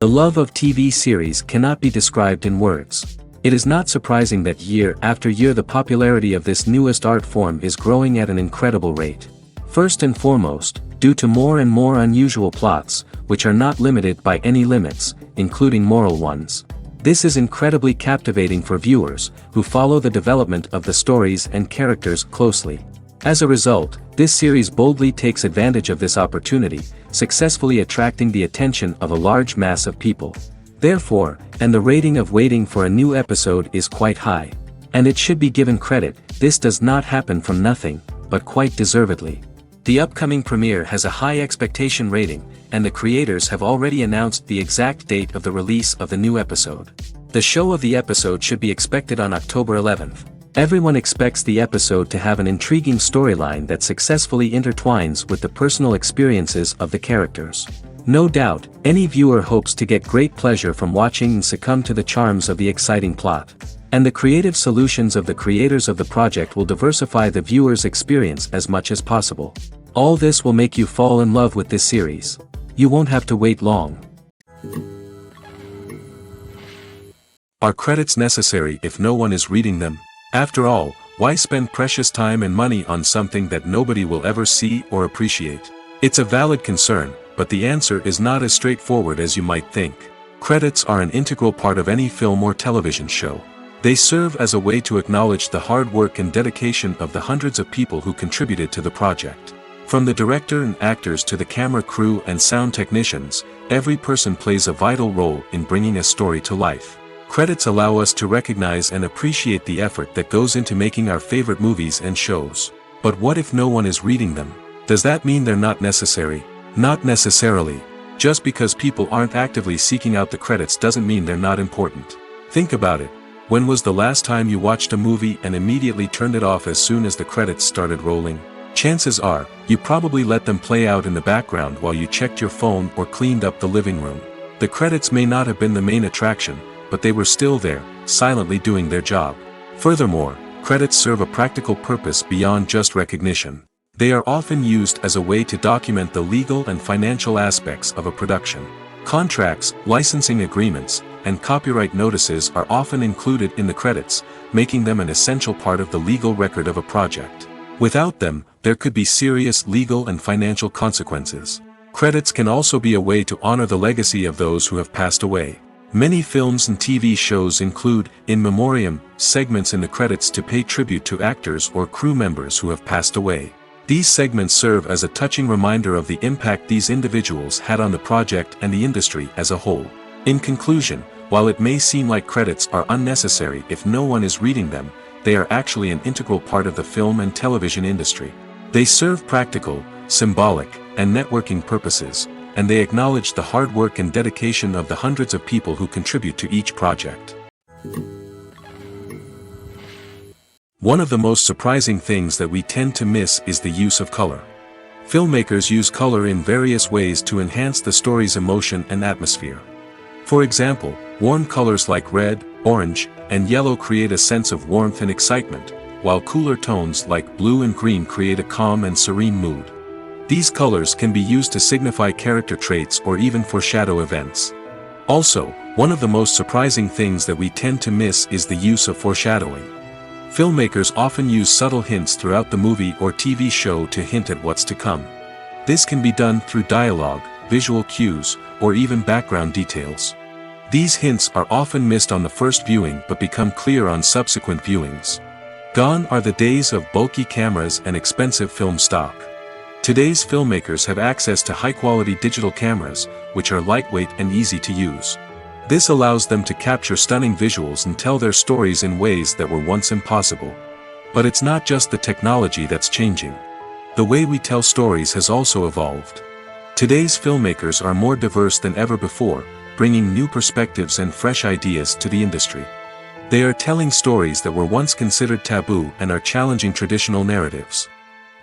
The love of TV series cannot be described in words. It is not surprising that year after year the popularity of this newest art form is growing at an incredible rate. First and foremost, due to more and more unusual plots, which are not limited by any limits, including moral ones. This is incredibly captivating for viewers, who follow the development of the stories and characters closely. As a result, this series boldly takes advantage of this opportunity, successfully attracting the attention of a large mass of people. Therefore, and the rating of waiting for a new episode is quite high. And it should be given credit, this does not happen from nothing, but quite deservedly. The upcoming premiere has a high expectation rating, and the creators have already announced the exact date of the release of the new episode. The show of the episode should be expected on October 11th. Everyone expects the episode to have an intriguing storyline that successfully intertwines with the personal experiences of the characters. No doubt, any viewer hopes to get great pleasure from watching and succumb to the charms of the exciting plot. And the creative solutions of the creators of the project will diversify the viewer's experience as much as possible. All this will make you fall in love with this series. You won't have to wait long. Are credits necessary if no one is reading them? After all, why spend precious time and money on something that nobody will ever see or appreciate? It's a valid concern, but the answer is not as straightforward as you might think. Credits are an integral part of any film or television show. They serve as a way to acknowledge the hard work and dedication of the hundreds of people who contributed to the project. From the director and actors to the camera crew and sound technicians, every person plays a vital role in bringing a story to life. Credits allow us to recognize and appreciate the effort that goes into making our favorite movies and shows. But what if no one is reading them? Does that mean they're not necessary? Not necessarily. Just because people aren't actively seeking out the credits doesn't mean they're not important. Think about it. When was the last time you watched a movie and immediately turned it off as soon as the credits started rolling? Chances are, you probably let them play out in the background while you checked your phone or cleaned up the living room. The credits may not have been the main attraction, but they were still there, silently doing their job. Furthermore, credits serve a practical purpose beyond just recognition. They are often used as a way to document the legal and financial aspects of a production. Contracts, licensing agreements, and copyright notices are often included in the credits, making them an essential part of the legal record of a project. Without them, there could be serious legal and financial consequences. Credits can also be a way to honor the legacy of those who have passed away. Many films and TV shows include, in memoriam, segments in the credits to pay tribute to actors or crew members who have passed away. These segments serve as a touching reminder of the impact these individuals had on the project and the industry as a whole. In conclusion, while it may seem like credits are unnecessary if no one is reading them, they are actually an integral part of the film and television industry. They serve practical, symbolic, and networking purposes, and they acknowledge the hard work and dedication of the hundreds of people who contribute to each project. One of the most surprising things that we tend to miss is the use of color. Filmmakers use color in various ways to enhance the story's emotion and atmosphere. For example, warm colors like red, orange, and yellow create a sense of warmth and excitement, while cooler tones like blue and green create a calm and serene mood. These colors can be used to signify character traits or even foreshadow events. Also, one of the most surprising things that we tend to miss is the use of foreshadowing. Filmmakers often use subtle hints throughout the movie or TV show to hint at what's to come. This can be done through dialogue, visual cues, or even background details. These hints are often missed on the first viewing but become clear on subsequent viewings. Gone are the days of bulky cameras and expensive film stock. Today's filmmakers have access to high-quality digital cameras, which are lightweight and easy to use. This allows them to capture stunning visuals and tell their stories in ways that were once impossible. But it's not just the technology that's changing. The way we tell stories has also evolved. Today's filmmakers are more diverse than ever before, bringing new perspectives and fresh ideas to the industry. They are telling stories that were once considered taboo and are challenging traditional narratives.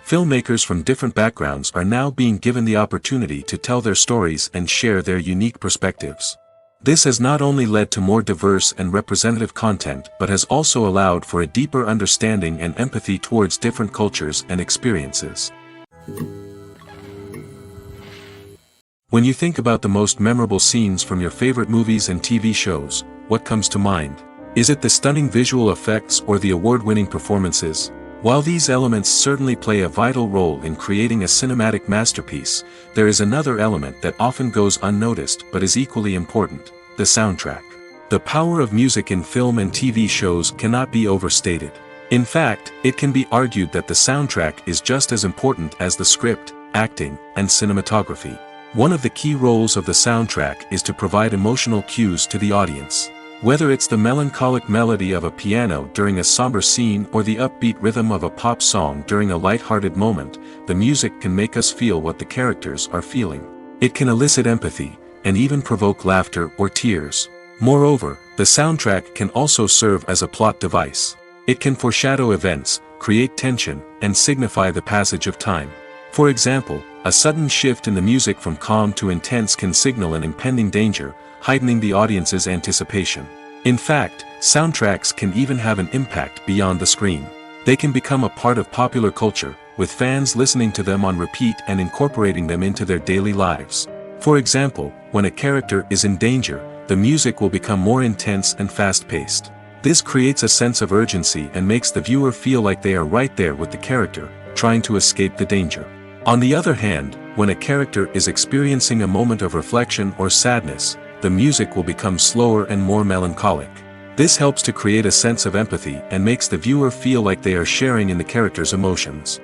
Filmmakers from different backgrounds are now being given the opportunity to tell their stories and share their unique perspectives. This has not only led to more diverse and representative content but has also allowed for a deeper understanding and empathy towards different cultures and experiences. When you think about the most memorable scenes from your favorite movies and TV shows, what comes to mind? Is it the stunning visual effects or the award-winning performances? While these elements certainly play a vital role in creating a cinematic masterpiece, there is another element that often goes unnoticed but is equally important: the soundtrack. The power of music in film and TV shows cannot be overstated. In fact, it can be argued that the soundtrack is just as important as the script, acting, and cinematography. One of the key roles of the soundtrack is to provide emotional cues to the audience. Whether it's the melancholic melody of a piano during a somber scene or the upbeat rhythm of a pop song during a light-hearted moment, the music can make us feel what the characters are feeling. It can elicit empathy, and even provoke laughter or tears. Moreover, the soundtrack can also serve as a plot device. It can foreshadow events, create tension, and signify the passage of time. For example, a sudden shift in the music from calm to intense can signal an impending danger, heightening the audience's anticipation. In fact, soundtracks can even have an impact beyond the screen. They can become a part of popular culture, with fans listening to them on repeat and incorporating them into their daily lives. For example, when a character is in danger, the music will become more intense and fast-paced. This creates a sense of urgency and makes the viewer feel like they are right there with the character, trying to escape the danger. On the other hand, when a character is experiencing a moment of reflection or sadness, the music will become slower and more melancholic. This helps to create a sense of empathy and makes the viewer feel like they are sharing in the character's emotions.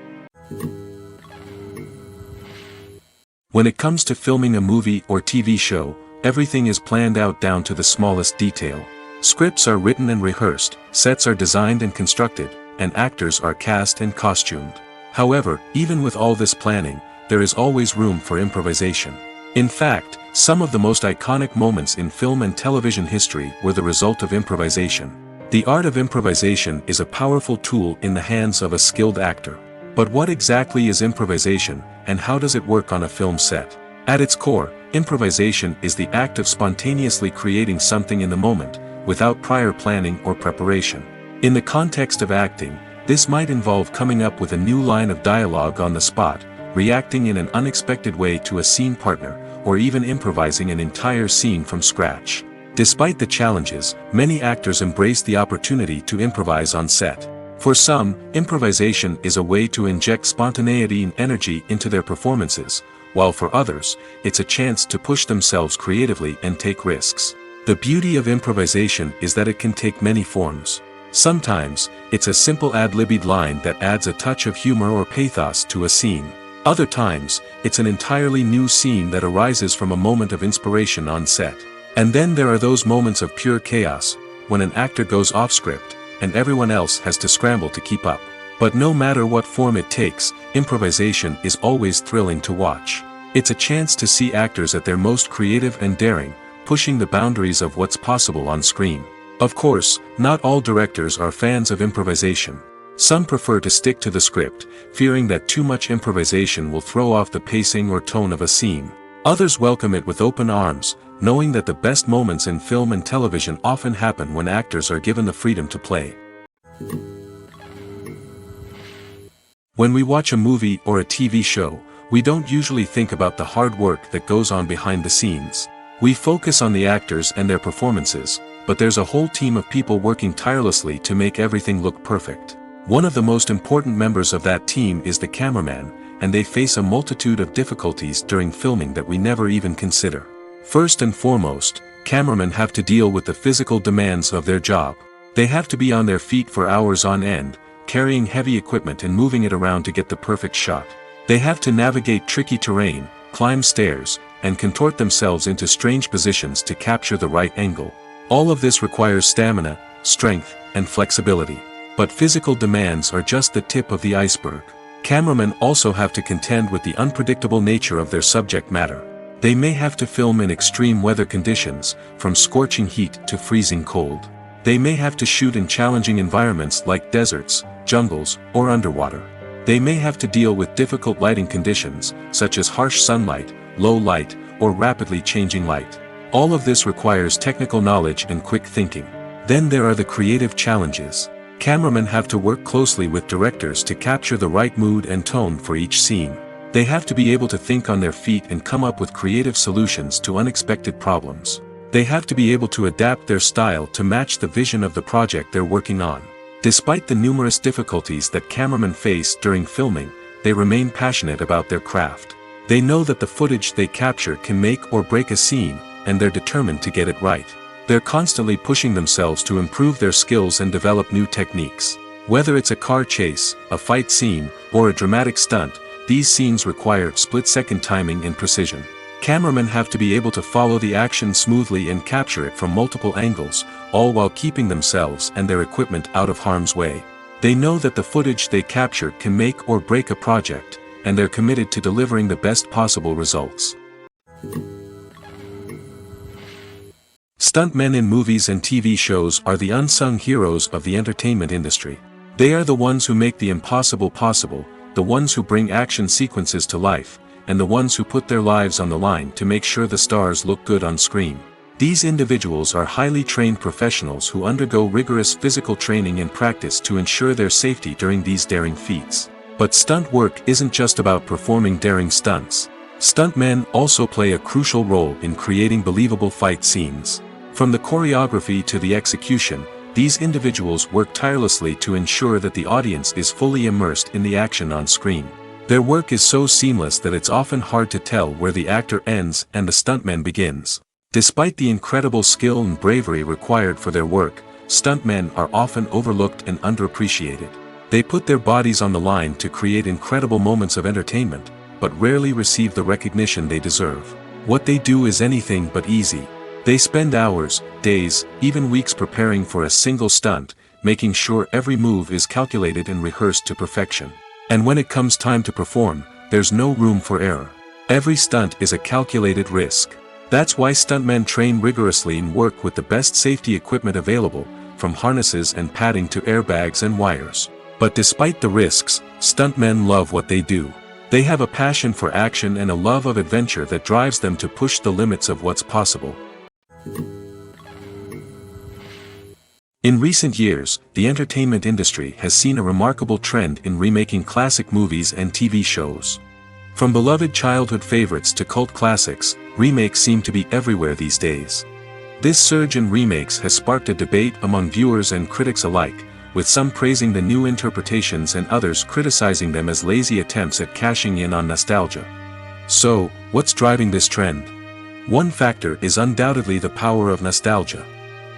When it comes to filming a movie or TV show, everything is planned out down to the smallest detail. Scripts are written and rehearsed, sets are designed and constructed, and actors are cast and costumed. However, even with all this planning, there is always room for improvisation. In fact, some of the most iconic moments in film and television history were the result of improvisation. The art of improvisation is a powerful tool in the hands of a skilled actor. But what exactly is improvisation, and how does it work on a film set? At its core, improvisation is the act of spontaneously creating something in the moment, without prior planning or preparation. In the context of acting, this might involve coming up with a new line of dialogue on the spot, reacting in an unexpected way to a scene partner, or even improvising an entire scene from scratch. Despite the challenges, many actors embrace the opportunity to improvise on set. For some, improvisation is a way to inject spontaneity and energy into their performances, while for others, it's a chance to push themselves creatively and take risks. The beauty of improvisation is that it can take many forms. Sometimes, it's a simple ad-libbed line that adds a touch of humor or pathos to a scene. Other times, it's an entirely new scene that arises from a moment of inspiration on set. And then there are those moments of pure chaos, when an actor goes off script, and everyone else has to scramble to keep up. But no matter what form it takes, improvisation is always thrilling to watch. It's a chance to see actors at their most creative and daring, pushing the boundaries of what's possible on screen. Of course, not all directors are fans of improvisation. Some prefer to stick to the script, fearing that too much improvisation will throw off the pacing or tone of a scene. Others welcome it with open arms, knowing that the best moments in film and television often happen when actors are given the freedom to play. When we watch a movie or a TV show, we don't usually think about the hard work that goes on behind the scenes. We focus on the actors and their performances, but there's a whole team of people working tirelessly to make everything look perfect. One of the most important members of that team is the cameraman, and they face a multitude of difficulties during filming that we never even consider. First and foremost, cameramen have to deal with the physical demands of their job. They have to be on their feet for hours on end, carrying heavy equipment and moving it around to get the perfect shot. They have to navigate tricky terrain, climb stairs, and contort themselves into strange positions to capture the right angle. All of this requires stamina, strength, and flexibility. But physical demands are just the tip of the iceberg. Cameramen also have to contend with the unpredictable nature of their subject matter. They may have to film in extreme weather conditions, from scorching heat to freezing cold. They may have to shoot in challenging environments like deserts, jungles, or underwater. They may have to deal with difficult lighting conditions, such as harsh sunlight, low light, or rapidly changing light. All of this requires technical knowledge and quick thinking. Then there are the creative challenges. Cameramen have to work closely with directors to capture the right mood and tone for each scene. They have to be able to think on their feet and come up with creative solutions to unexpected problems. They have to be able to adapt their style to match the vision of the project they're working on. Despite the numerous difficulties that cameramen face during filming, they remain passionate about their craft. They know that the footage they capture can make or break a scene, and they're determined to get it right. They're constantly pushing themselves to improve their skills and develop new techniques. Whether it's a car chase, a fight scene, or a dramatic stunt, these scenes require split-second timing and precision. Cameramen have to be able to follow the action smoothly and capture it from multiple angles, all while keeping themselves and their equipment out of harm's way. They know that the footage they capture can make or break a project, and they're committed to delivering the best possible results. Stuntmen in movies and TV shows are the unsung heroes of the entertainment industry. They are the ones who make the impossible possible, the ones who bring action sequences to life, and the ones who put their lives on the line to make sure the stars look good on screen. These individuals are highly trained professionals who undergo rigorous physical training and practice to ensure their safety during these daring feats. But stunt work isn't just about performing daring stunts. Stuntmen also play a crucial role in creating believable fight scenes. From the choreography to the execution, these individuals work tirelessly to ensure that the audience is fully immersed in the action on screen. Their work is so seamless that it's often hard to tell where the actor ends and the stuntman begins. Despite the incredible skill and bravery required for their work, stuntmen are often overlooked and underappreciated. They put their bodies on the line to create incredible moments of entertainment, but rarely receive the recognition they deserve. What they do is anything but easy. They spend hours, days, even weeks preparing for a single stunt, making sure every move is calculated and rehearsed to perfection. And when it comes time to perform, there's no room for error. Every stunt is a calculated risk. That's why stuntmen train rigorously and work with the best safety equipment available, from harnesses and padding to airbags and wires. But despite the risks, stuntmen love what they do. They have a passion for action and a love of adventure that drives them to push the limits of what's possible. In recent years, the entertainment industry has seen a remarkable trend in remaking classic movies and TV shows. From beloved childhood favorites to cult classics, remakes seem to be everywhere these days. This surge in remakes has sparked a debate among viewers and critics alike, with some praising the new interpretations and others criticizing them as lazy attempts at cashing in on nostalgia. So, what's driving this trend? One factor is undoubtedly the power of nostalgia.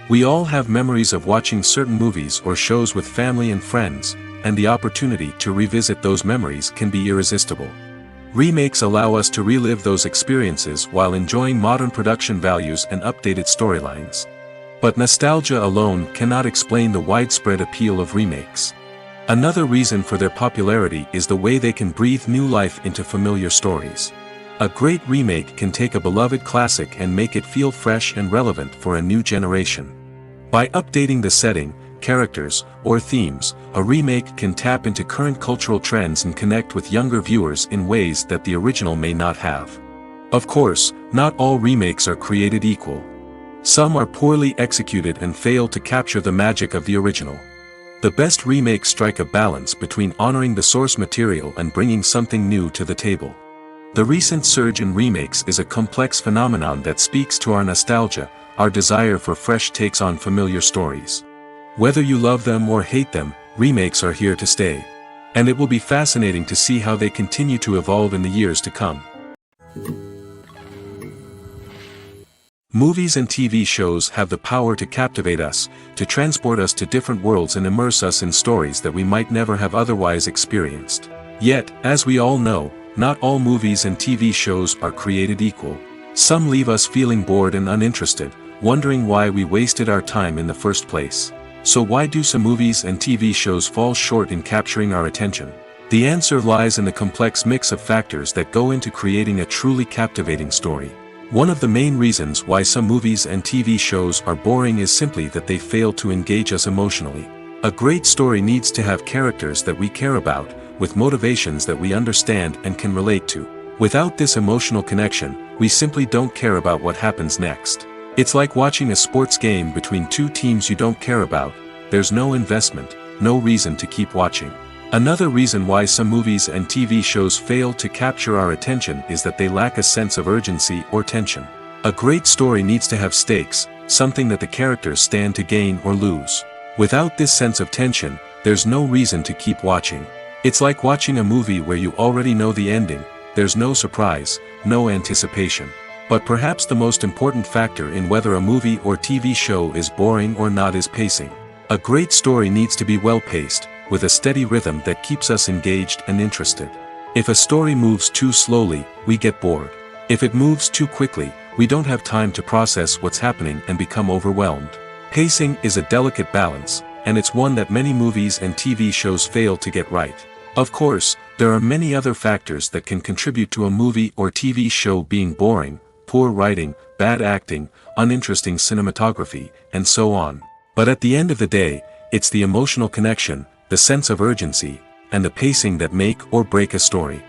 We all have memories of watching certain movies or shows with family and friends, and the opportunity to revisit those memories can be irresistible. Remakes allow us to relive those experiences while enjoying modern production values and updated storylines. But nostalgia alone cannot explain the widespread appeal of remakes. Another reason for their popularity is the way they can breathe new life into familiar stories. A great remake can take a beloved classic and make it feel fresh and relevant for a new generation. By updating the setting, characters, or themes, a remake can tap into current cultural trends and connect with younger viewers in ways that the original may not have. Of course, not all remakes are created equal. Some are poorly executed and fail to capture the magic of the original. The best remakes strike a balance between honoring the source material and bringing something new to the table. The recent surge in remakes is a complex phenomenon that speaks to our nostalgia, our desire for fresh takes on familiar stories. Whether you love them or hate them, remakes are here to stay. And it will be fascinating to see how they continue to evolve in the years to come. Movies and TV shows have the power to captivate us, to transport us to different worlds and immerse us in stories that we might never have otherwise experienced. Yet, as we all know, not all movies and TV shows are created equal. Some leave us feeling bored and uninterested, wondering why we wasted our time in the first place. So why do some movies and TV shows fall short in capturing our attention? The answer lies in the complex mix of factors that go into creating a truly captivating story. One of the main reasons why some movies and TV shows are boring is simply that they fail to engage us emotionally. A great story needs to have characters that we care about, with motivations that we understand and can relate to. Without this emotional connection, we simply don't care about what happens next. It's like watching a sports game between two teams you don't care about. There's no investment, no reason to keep watching. Another reason why some movies and TV shows fail to capture our attention is that they lack a sense of urgency or tension. A great story needs to have stakes, something that the characters stand to gain or lose. Without this sense of tension, there's no reason to keep watching. It's like watching a movie where you already know the ending, there's no surprise, no anticipation. But perhaps the most important factor in whether a movie or TV show is boring or not is pacing. A great story needs to be well-paced, with a steady rhythm that keeps us engaged and interested. If a story moves too slowly, we get bored. If it moves too quickly, we don't have time to process what's happening and become overwhelmed. Pacing is a delicate balance, and it's one that many movies and TV shows fail to get right. Of course, there are many other factors that can contribute to a movie or TV show being boring: poor writing, bad acting, uninteresting cinematography, and so on. But at the end of the day, it's the emotional connection, the sense of urgency, and the pacing that make or break a story.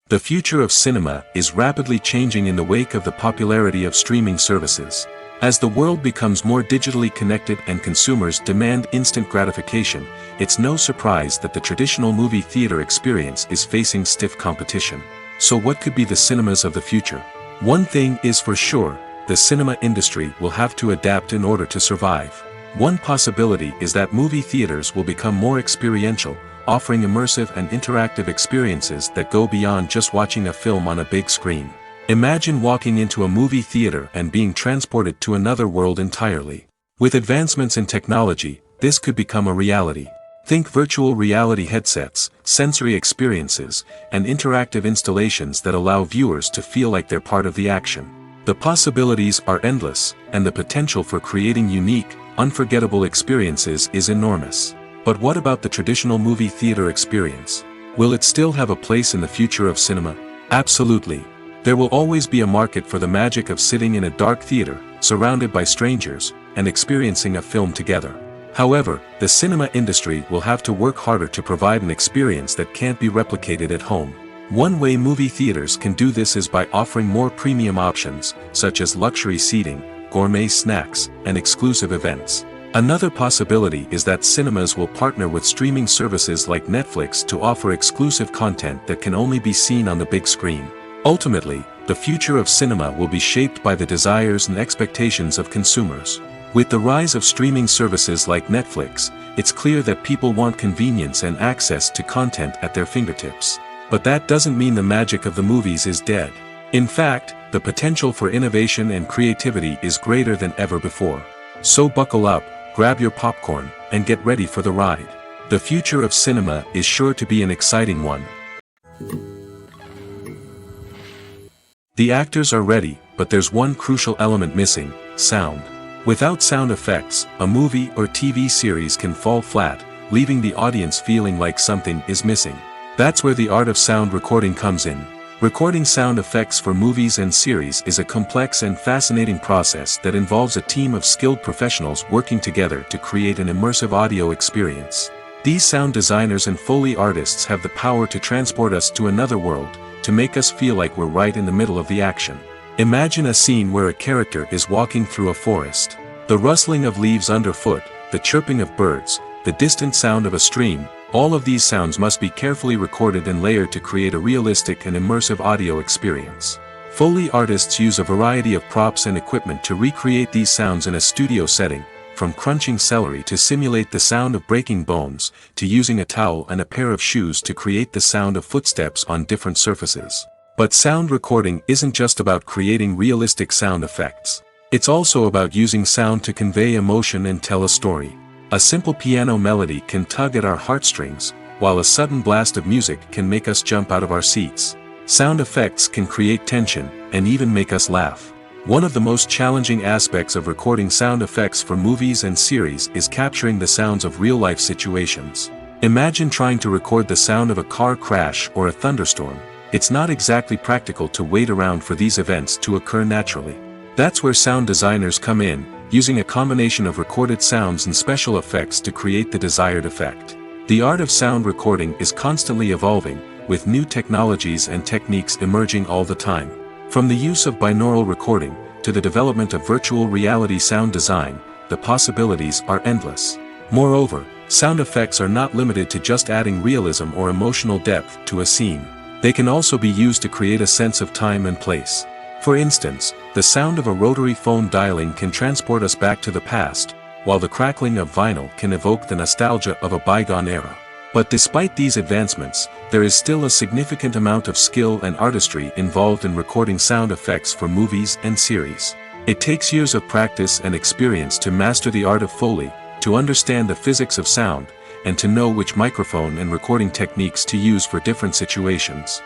The future of cinema is rapidly changing in the wake of the popularity of streaming services. As the world becomes more digitally connected and consumers demand instant gratification, it's no surprise that the traditional movie theater experience is facing stiff competition. So what could be the cinemas of the future? One thing is for sure, the cinema industry will have to adapt in order to survive. One possibility is that movie theaters will become more experiential, offering immersive and interactive experiences that go beyond just watching a film on a big screen. Imagine walking into a movie theater and being transported to another world entirely. With advancements in technology, this could become a reality. Think virtual reality headsets, sensory experiences, and interactive installations that allow viewers to feel like they're part of the action. The possibilities are endless, and the potential for creating unique, unforgettable experiences is enormous. But what about the traditional movie theater experience? Will it still have a place in the future of cinema? Absolutely. There will always be a market for the magic of sitting in a dark theater, surrounded by strangers, and experiencing a film together. However, the cinema industry will have to work harder to provide an experience that can't be replicated at home. One way movie theaters can do this is by offering more premium options, such as luxury seating, gourmet snacks, and exclusive events. Another possibility is that cinemas will partner with streaming services like Netflix to offer exclusive content that can only be seen on the big screen. Ultimately, the future of cinema will be shaped by the desires and expectations of consumers. With the rise of streaming services like Netflix, it's clear that people want convenience and access to content at their fingertips. But that doesn't mean the magic of the movies is dead. In fact, the potential for innovation and creativity is greater than ever before. So buckle up, grab your popcorn, and get ready for the ride. The future of cinema is sure to be an exciting one. The actors are ready, but there's one crucial element missing: sound. Without sound effects, a movie or TV series can fall flat, leaving the audience feeling like something is missing. That's where the art of sound recording comes in. Recording sound effects for movies and series is a complex and fascinating process that involves a team of skilled professionals working together to create an immersive audio experience. These sound designers and Foley artists have the power to transport us to another world, to make us feel like we're right in the middle of the action. Imagine a scene where a character is walking through a forest. The rustling of leaves underfoot, the chirping of birds, the distant sound of a stream, all of these sounds must be carefully recorded and layered to create a realistic and immersive audio experience. Foley artists use a variety of props and equipment to recreate these sounds in a studio setting, from crunching celery to simulate the sound of breaking bones, to using a towel and a pair of shoes to create the sound of footsteps on different surfaces. But sound recording isn't just about creating realistic sound effects. It's also about using sound to convey emotion and tell a story. A simple piano melody can tug at our heartstrings, while a sudden blast of music can make us jump out of our seats. Sound effects can create tension, and even make us laugh. One of the most challenging aspects of recording sound effects for movies and series is capturing the sounds of real-life situations. Imagine trying to record the sound of a car crash or a thunderstorm. It's not exactly practical to wait around for these events to occur naturally. That's where sound designers come in, using a combination of recorded sounds and special effects to create the desired effect. The art of sound recording is constantly evolving, with new technologies and techniques emerging all the time. From the use of binaural recording, to the development of virtual reality sound design, the possibilities are endless. Moreover, sound effects are not limited to just adding realism or emotional depth to a scene. They can also be used to create a sense of time and place. For instance, the sound of a rotary phone dialing can transport us back to the past, while the crackling of vinyl can evoke the nostalgia of a bygone era. But despite these advancements, there is still a significant amount of skill and artistry involved in recording sound effects for movies and series. It takes years of practice and experience to master the art of Foley, to understand the physics of sound, and to know which microphone and recording techniques to use for different situations.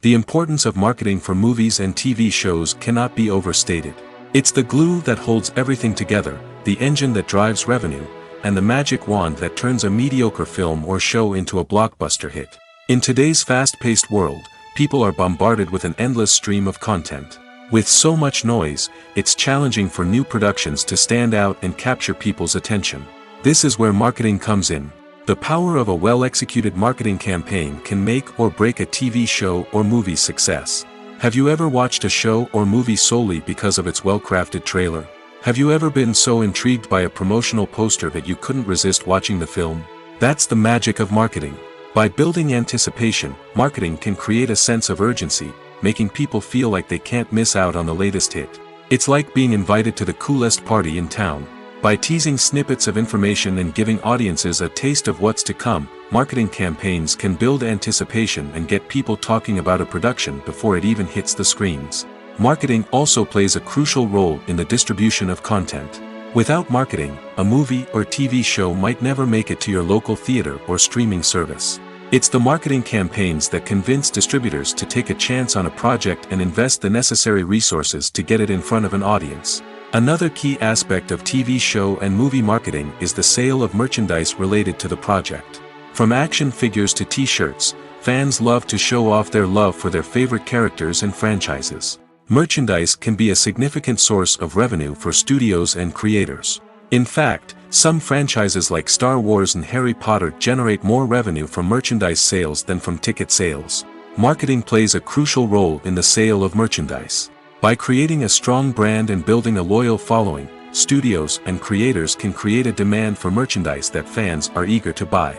The importance of marketing for movies and TV shows cannot be overstated. It's the glue that holds everything together, the engine that drives revenue, and the magic wand that turns a mediocre film or show into a blockbuster hit. In today's fast-paced world, people are bombarded with an endless stream of content. With so much noise, it's challenging for new productions to stand out and capture people's attention. This is where marketing comes in. The power of a well-executed marketing campaign can make or break a TV show or movie's success. Have you ever watched a show or movie solely because of its well-crafted trailer? Have you ever been so intrigued by a promotional poster that you couldn't resist watching the film? That's the magic of marketing. By building anticipation, marketing can create a sense of urgency, making people feel like they can't miss out on the latest hit. It's like being invited to the coolest party in town. By teasing snippets of information and giving audiences a taste of what's to come, marketing campaigns can build anticipation and get people talking about a production before it even hits the screens. Marketing also plays a crucial role in the distribution of content. Without marketing, a movie or TV show might never make it to your local theater or streaming service. It's the marketing campaigns that convince distributors to take a chance on a project and invest the necessary resources to get it in front of an audience. Another key aspect of TV show and movie marketing is the sale of merchandise related to the project. From action figures to t-shirts, fans love to show off their love for their favorite characters and franchises. Merchandise can be a significant source of revenue for studios and creators. In fact, some franchises like Star Wars and Harry Potter generate more revenue from merchandise sales than from ticket sales. Marketing plays a crucial role in the sale of merchandise. By creating a strong brand and building a loyal following, studios and creators can create a demand for merchandise that fans are eager to buy.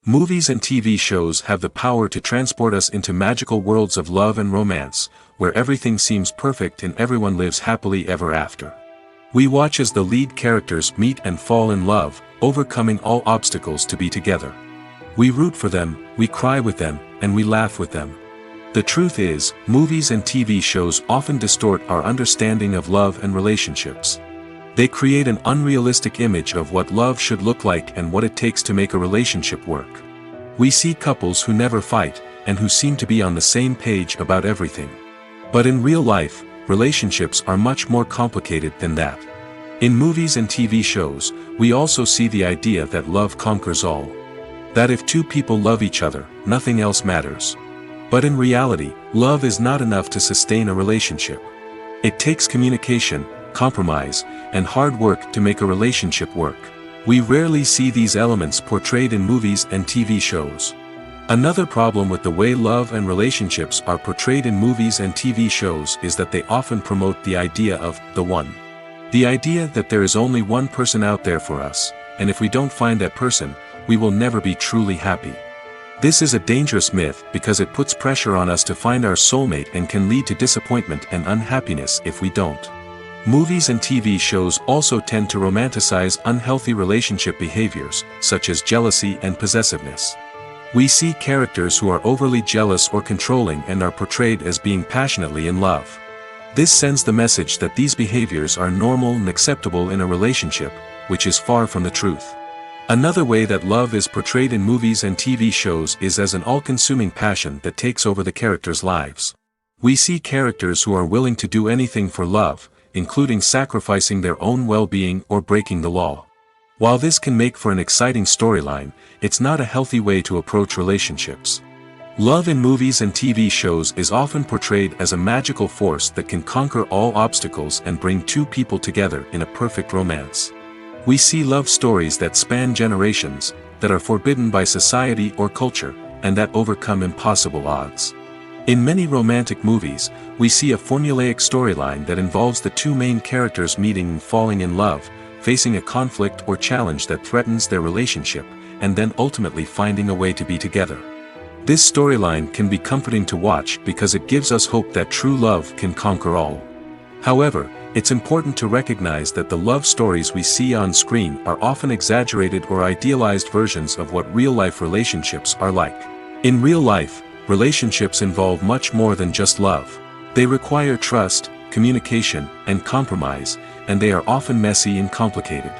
Movies and TV shows have the power to transport us into magical worlds of love and romance, where everything seems perfect and everyone lives happily ever after. We watch as the lead characters meet and fall in love, overcoming all obstacles to be together. We root for them, we cry with them, and we laugh with them. The truth is, movies and TV shows often distort our understanding of love and relationships. They create an unrealistic image of what love should look like and what it takes to make a relationship work. We see couples who never fight, and who seem to be on the same page about everything. But in real life, relationships are much more complicated than that. In movies and TV shows, we also see the idea that love conquers all. That if two people love each other, nothing else matters. But in reality, love is not enough to sustain a relationship. It takes communication, compromise, and hard work to make a relationship work. We rarely see these elements portrayed in movies and TV shows. Another problem with the way love and relationships are portrayed in movies and TV shows is that they often promote the idea of the one. The idea that there is only one person out there for us, and if we don't find that person, we will never be truly happy. This is a dangerous myth because it puts pressure on us to find our soulmate and can lead to disappointment and unhappiness if we don't. Movies and TV shows also tend to romanticize unhealthy relationship behaviors, such as jealousy and possessiveness. We see characters who are overly jealous or controlling and are portrayed as being passionately in love. This sends the message that these behaviors are normal and acceptable in a relationship, which is far from the truth. Another way that love is portrayed in movies and TV shows is as an all-consuming passion that takes over the characters' lives. We see characters who are willing to do anything for love, including sacrificing their own well-being or breaking the law. While this can make for an exciting storyline, it's not a healthy way to approach relationships. Love in movies and TV shows is often portrayed as a magical force that can conquer all obstacles and bring two people together in a perfect romance. We see love stories that span generations, that are forbidden by society or culture, and that overcome impossible odds. In many romantic movies, we see a formulaic storyline that involves the two main characters meeting and falling in love, facing a conflict or challenge that threatens their relationship, and then ultimately finding a way to be together. This storyline can be comforting to watch because it gives us hope that true love can conquer all. However, it's important to recognize that the love stories we see on screen are often exaggerated or idealized versions of what real-life relationships are like. In real life, relationships involve much more than just love. They require trust, communication, and compromise, and they are often messy and complicated.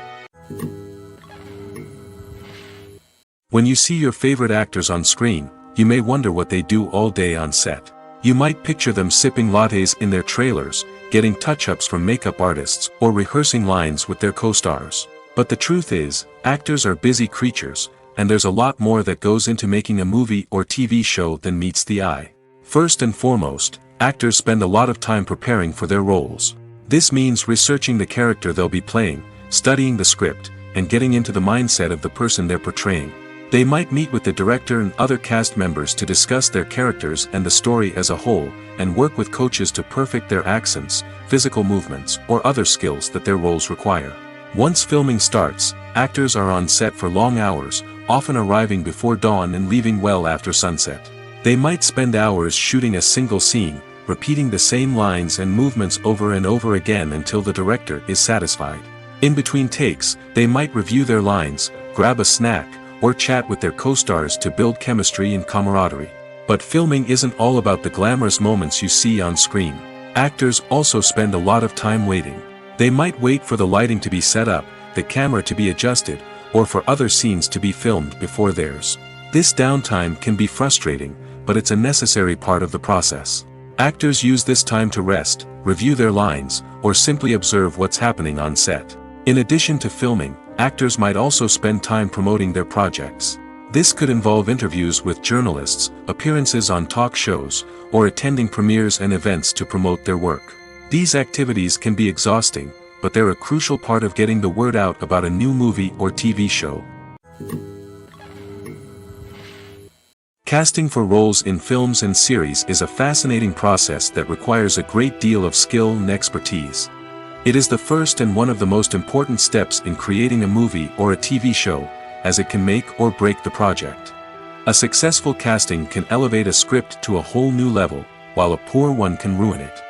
When you see your favorite actors on screen, you may wonder what they do all day on set. You might picture them sipping lattes in their trailers, getting touch-ups from makeup artists, or rehearsing lines with their co-stars. But the truth is, actors are busy creatures, and there's a lot more that goes into making a movie or TV show than meets the eye. First and foremost, actors spend a lot of time preparing for their roles. This means researching the character they'll be playing, studying the script, and getting into the mindset of the person they're portraying. They might meet with the director and other cast members to discuss their characters and the story as a whole, and work with coaches to perfect their accents, physical movements, or other skills that their roles require. Once filming starts, actors are on set for long hours, often arriving before dawn and leaving well after sunset. They might spend hours shooting a single scene, repeating the same lines and movements over and over again until the director is satisfied. In between takes, they might review their lines, grab a snack, or chat with their co-stars to build chemistry and camaraderie. But filming isn't all about the glamorous moments you see on screen. Actors also spend a lot of time waiting. They might wait for the lighting to be set up, the camera to be adjusted, or for other scenes to be filmed before theirs. This downtime can be frustrating, but it's a necessary part of the process. Actors use this time to rest, review their lines, or simply observe what's happening on set. In addition to filming, actors might also spend time promoting their projects. This could involve interviews with journalists, appearances on talk shows, or attending premieres and events to promote their work. These activities can be exhausting, but they're a crucial part of getting the word out about a new movie or TV show. Casting for roles in films and series is a fascinating process that requires a great deal of skill and expertise. It is the first and one of the most important steps in creating a movie or a TV show, as it can make or break the project. A successful casting can elevate a script to a whole new level, while a poor one can ruin it.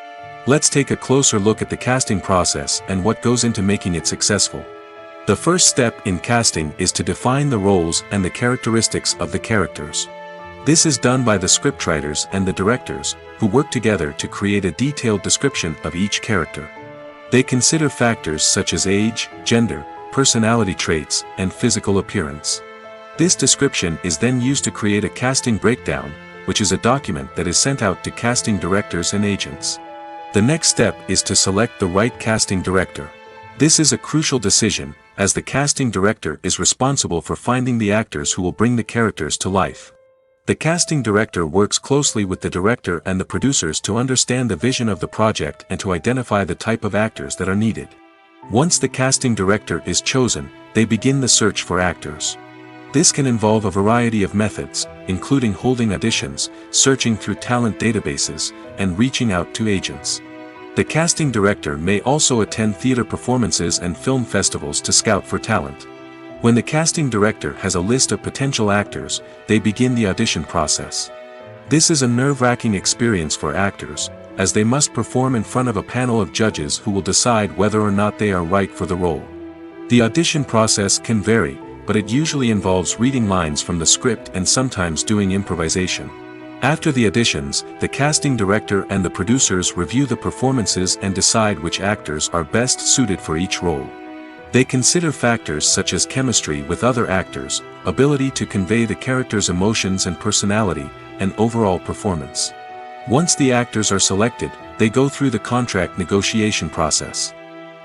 Let's take a closer look at the casting process and what goes into making it successful. The first step in casting is to define the roles and the characteristics of the characters. This is done by the scriptwriters and the directors, who work together to create a detailed description of each character. They consider factors such as age, gender, personality traits, and physical appearance. This description is then used to create a casting breakdown, which is a document that is sent out to casting directors and agents. The next step is to select the right casting director. This is a crucial decision, as the casting director is responsible for finding the actors who will bring the characters to life. The casting director works closely with the director and the producers to understand the vision of the project and to identify the type of actors that are needed. Once the casting director is chosen, they begin the search for actors. This can involve a variety of methods, including holding auditions, searching through talent databases, and reaching out to agents. The casting director may also attend theater performances and film festivals to scout for talent. When the casting director has a list of potential actors, they begin the audition process. This is a nerve-wracking experience for actors, as they must perform in front of a panel of judges who will decide whether or not they are right for the role. The audition process can vary, but it usually involves reading lines from the script and sometimes doing improvisation. After the auditions, the casting director and the producers review the performances and decide which actors are best suited for each role. They consider factors such as chemistry with other actors, ability to convey the character's emotions and personality, and overall performance. Once the actors are selected, they go through the contract negotiation process.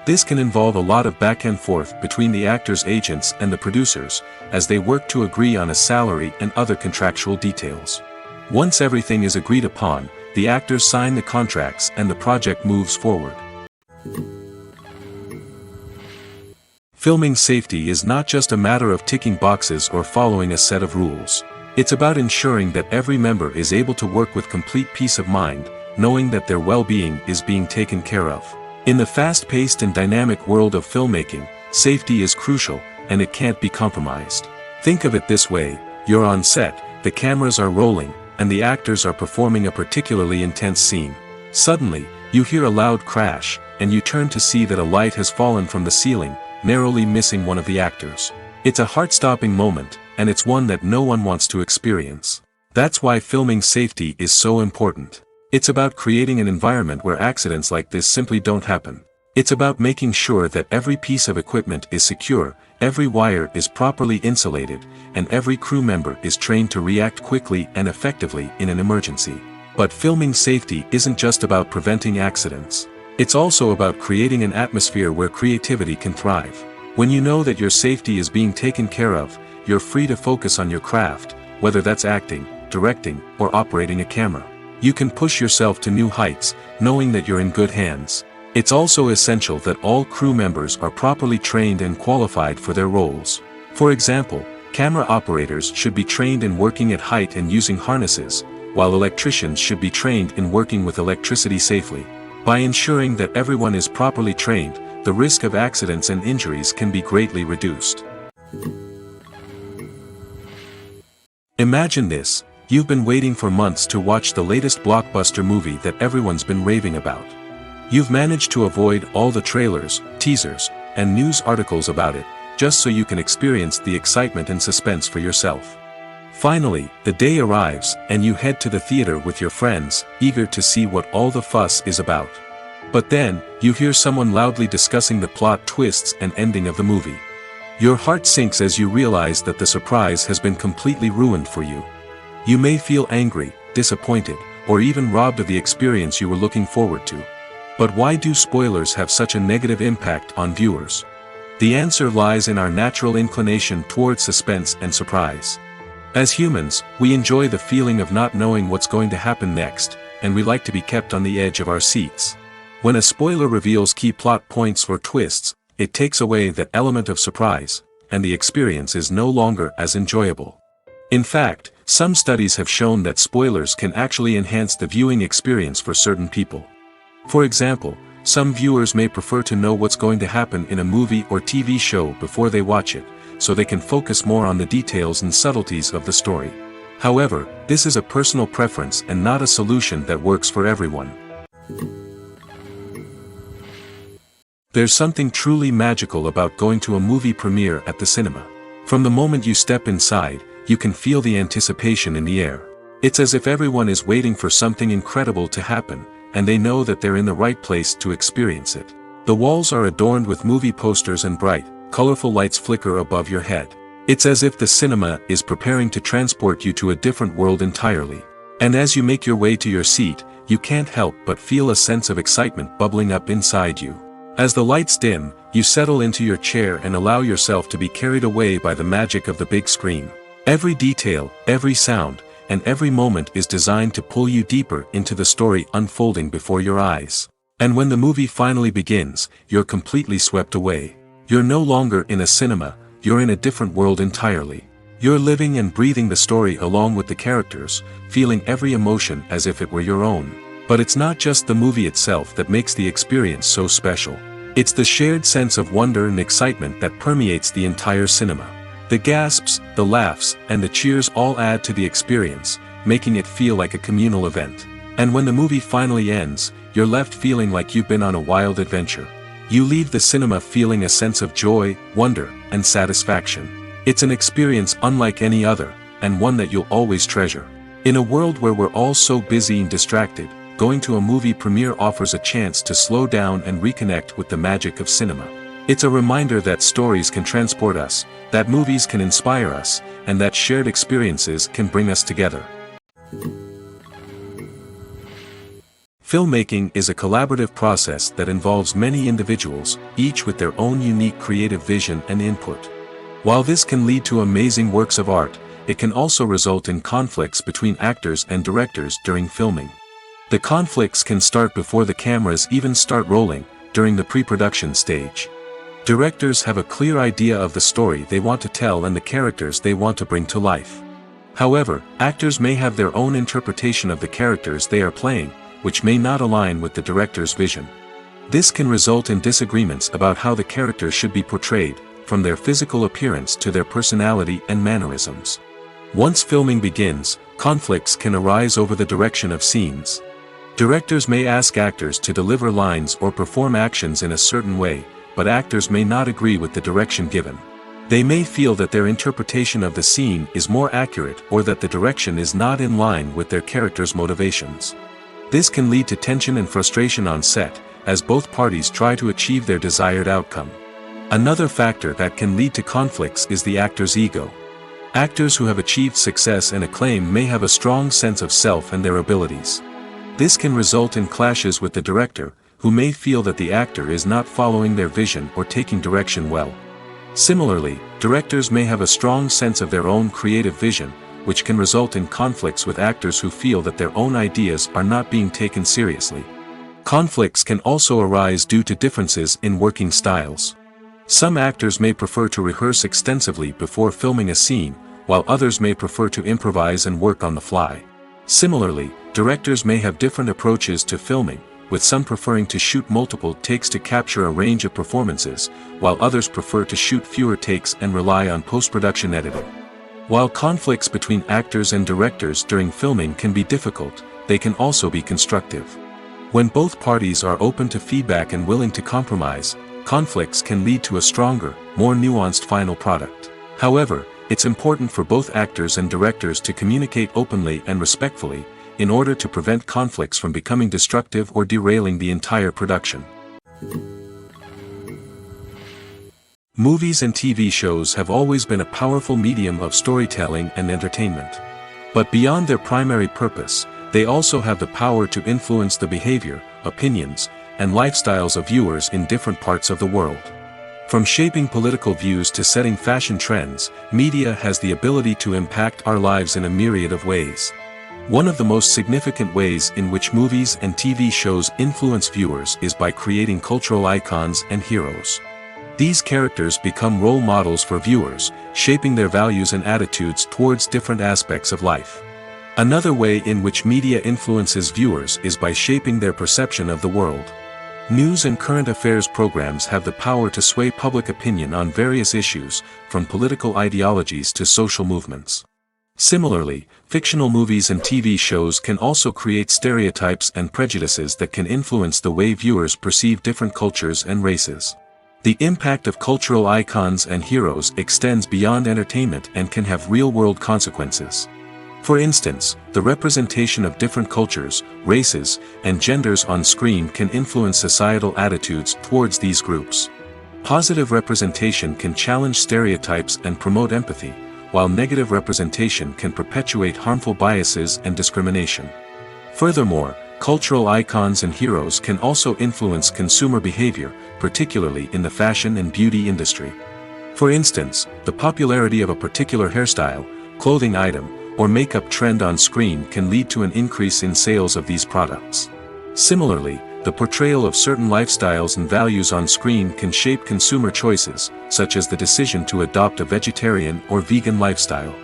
This can involve a lot of back and forth between the actors' agents and the producers, as they work to agree on a salary and other contractual details. Once everything is agreed upon, the actors sign the contracts and the project moves forward. Filming safety is not just a matter of ticking boxes or following a set of rules. It's about ensuring that every member is able to work with complete peace of mind, knowing that their well-being is being taken care of. In the fast-paced and dynamic world of filmmaking, safety is crucial, and it can't be compromised. Think of it this way: you're on set, the cameras are rolling, and the actors are performing a particularly intense scene. Suddenly, you hear a loud crash, and you turn to see that a light has fallen from the ceiling, narrowly missing one of the actors. It's a heart-stopping moment, and it's one that no one wants to experience. That's why filming safety is so important. It's about creating an environment where accidents like this simply don't happen. It's about making sure that every piece of equipment is secure, every wire is properly insulated, and every crew member is trained to react quickly and effectively in an emergency. But filming safety isn't just about preventing accidents. It's also about creating an atmosphere where creativity can thrive. When you know that your safety is being taken care of, you're free to focus on your craft, whether that's acting, directing, or operating a camera. You can push yourself to new heights, knowing that you're in good hands. It's also essential that all crew members are properly trained and qualified for their roles. For example, camera operators should be trained in working at height and using harnesses, while electricians should be trained in working with electricity safely. By ensuring that everyone is properly trained, the risk of accidents and injuries can be greatly reduced. Imagine this: you've been waiting for months to watch the latest blockbuster movie that everyone's been raving about. You've managed to avoid all the trailers, teasers, and news articles about it, just so you can experience the excitement and suspense for yourself. Finally, the day arrives, and you head to the theater with your friends, eager to see what all the fuss is about. But then, you hear someone loudly discussing the plot twists and ending of the movie. Your heart sinks as you realize that the surprise has been completely ruined for you. You may feel angry, disappointed, or even robbed of the experience you were looking forward to. But why do spoilers have such a negative impact on viewers? The answer lies in our natural inclination toward suspense and surprise. As humans, we enjoy the feeling of not knowing what's going to happen next, and we like to be kept on the edge of our seats. When a spoiler reveals key plot points or twists, it takes away that element of surprise, and the experience is no longer as enjoyable. In fact, some studies have shown that spoilers can actually enhance the viewing experience for certain people. For example, some viewers may prefer to know what's going to happen in a movie or TV show before they watch it, so they can focus more on the details and subtleties of the story. However, this is a personal preference and not a solution that works for everyone. There's something truly magical about going to a movie premiere at the cinema. From the moment you step inside, you can feel the anticipation in the air. It's as if everyone is waiting for something incredible to happen, and they know that they're in the right place to experience it. The walls are adorned with movie posters and bright, colorful lights flicker above your head. It's as if the cinema is preparing to transport you to a different world entirely. And as you make your way to your seat, you can't help but feel a sense of excitement bubbling up inside you. As the lights dim, you settle into your chair and allow yourself to be carried away by the magic of the big screen. Every detail, every sound, and every moment is designed to pull you deeper into the story unfolding before your eyes. And when the movie finally begins, you're completely swept away. You're no longer in a cinema, you're in a different world entirely. You're living and breathing the story along with the characters, feeling every emotion as if it were your own. But it's not just the movie itself that makes the experience so special. It's the shared sense of wonder and excitement that permeates the entire cinema. The gasps, the laughs, and the cheers all add to the experience, making it feel like a communal event. And when the movie finally ends, you're left feeling like you've been on a wild adventure. You leave the cinema feeling a sense of joy, wonder, and satisfaction. It's an experience unlike any other, and one that you'll always treasure. In a world where we're all so busy and distracted, going to a movie premiere offers a chance to slow down and reconnect with the magic of cinema. It's a reminder that stories can transport us, that movies can inspire us, and that shared experiences can bring us together. Filmmaking is a collaborative process that involves many individuals, each with their own unique creative vision and input. While this can lead to amazing works of art, it can also result in conflicts between actors and directors during filming. The conflicts can start before the cameras even start rolling, during the pre-production stage. Directors have a clear idea of the story they want to tell and the characters they want to bring to life. However, actors may have their own interpretation of the characters they are playing, which may not align with the director's vision. This can result in disagreements about how the character should be portrayed, from their physical appearance to their personality and mannerisms. Once filming begins, conflicts can arise over the direction of scenes. Directors may ask actors to deliver lines or perform actions in a certain way, but actors may not agree with the direction given. They may feel that their interpretation of the scene is more accurate or that the direction is not in line with their character's motivations. This can lead to tension and frustration on set, as both parties try to achieve their desired outcome. Another factor that can lead to conflicts is the actor's ego. Actors who have achieved success and acclaim may have a strong sense of self and their abilities. This can result in clashes with the director, who may feel that the actor is not following their vision or taking direction well. Similarly, directors may have a strong sense of their own creative vision, which can result in conflicts with actors who feel that their own ideas are not being taken seriously. Conflicts can also arise due to differences in working styles. Some actors may prefer to rehearse extensively before filming a scene, while others may prefer to improvise and work on the fly. Similarly, directors may have different approaches to filming, with some preferring to shoot multiple takes to capture a range of performances, while others prefer to shoot fewer takes and rely on post-production editing. While conflicts between actors and directors during filming can be difficult, they can also be constructive. When both parties are open to feedback and willing to compromise, conflicts can lead to a stronger, more nuanced final product. However, it's important for both actors and directors to communicate openly and respectfully, in order to prevent conflicts from becoming destructive or derailing the entire production. Movies and TV shows have always been a powerful medium of storytelling and entertainment. But beyond their primary purpose, they also have the power to influence the behavior, opinions, and lifestyles of viewers in different parts of the world. From shaping political views to setting fashion trends, media has the ability to impact our lives in a myriad of ways. One of the most significant ways in which movies and TV shows influence viewers is by creating cultural icons and heroes. These characters become role models for viewers, shaping their values and attitudes towards different aspects of life. Another way in which media influences viewers is by shaping their perception of the world. News and current affairs programs have the power to sway public opinion on various issues, from political ideologies to social movements. Similarly, fictional movies and TV shows can also create stereotypes and prejudices that can influence the way viewers perceive different cultures and races. The impact of cultural icons and heroes extends beyond entertainment and can have real-world consequences. For instance, the representation of different cultures, races, and genders on screen can influence societal attitudes towards these groups. Positive representation can challenge stereotypes and promote empathy, while negative representation can perpetuate harmful biases and discrimination. Furthermore, cultural icons and heroes can also influence consumer behavior, particularly in the fashion and beauty industry. For instance, the popularity of a particular hairstyle, clothing item, or makeup trend on screen can lead to an increase in sales of these products. Similarly, the portrayal of certain lifestyles and values on screen can shape consumer choices, such as the decision to adopt a vegetarian or vegan lifestyle.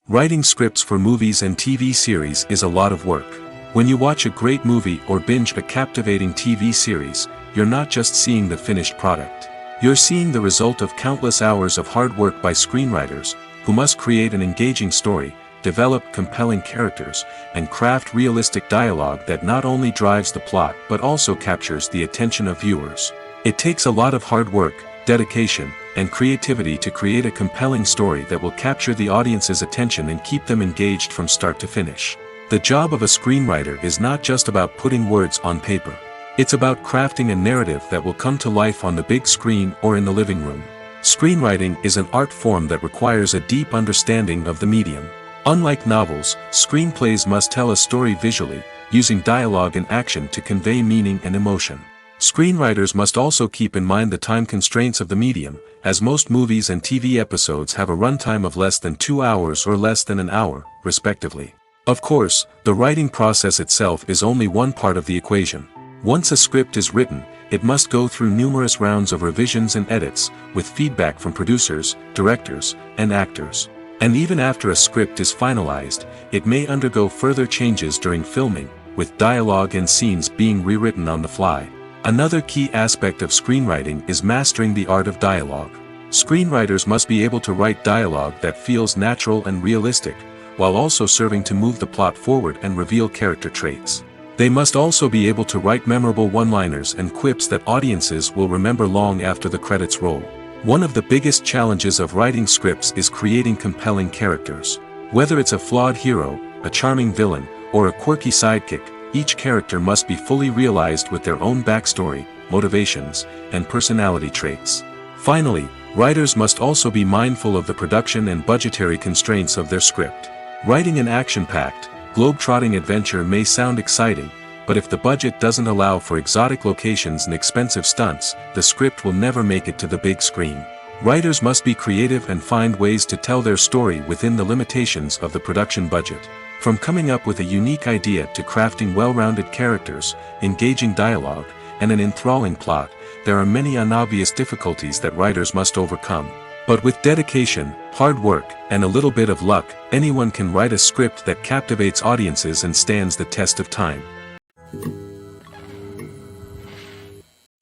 Writing scripts for movies and TV series is a lot of work. When you watch a great movie or binge a captivating TV series, you're not just seeing the finished product. You're seeing the result of countless hours of hard work by screenwriters, who must create an engaging story, develop compelling characters, and craft realistic dialogue that not only drives the plot but also captures the attention of viewers. It takes a lot of hard work, dedication, and creativity to create a compelling story that will capture the audience's attention and keep them engaged from start to finish. The job of a screenwriter is not just about putting words on paper. It's about crafting a narrative that will come to life on the big screen or in the living room. Screenwriting is an art form that requires a deep understanding of the medium. Unlike novels, screenplays must tell a story visually, using dialogue and action to convey meaning and emotion. Screenwriters must also keep in mind the time constraints of the medium, as most movies and TV episodes have a runtime of less than 2 hours or less than an hour, respectively. Of course, the writing process itself is only one part of the equation. Once a script is written, it must go through numerous rounds of revisions and edits, with feedback from producers, directors, and actors. And even after a script is finalized, it may undergo further changes during filming, with dialogue and scenes being rewritten on the fly. Another key aspect of screenwriting is mastering the art of dialogue. Screenwriters must be able to write dialogue that feels natural and realistic, while also serving to move the plot forward and reveal character traits. They must also be able to write memorable one-liners and quips that audiences will remember long after the credits roll. One of the biggest challenges of writing scripts is creating compelling characters. Whether it's a flawed hero, a charming villain, or a quirky sidekick, each character must be fully realized with their own backstory, motivations, and personality traits. Finally, writers must also be mindful of the production and budgetary constraints of their script. Writing an action-packed, globe-trotting adventure may sound exciting, but if the budget doesn't allow for exotic locations and expensive stunts, the script will never make it to the big screen. Writers must be creative and find ways to tell their story within the limitations of the production budget. From coming up with a unique idea to crafting well-rounded characters, engaging dialogue, and an enthralling plot, there are many unobvious difficulties that writers must overcome. But with dedication, hard work, and a little bit of luck, anyone can write a script that captivates audiences and stands the test of time.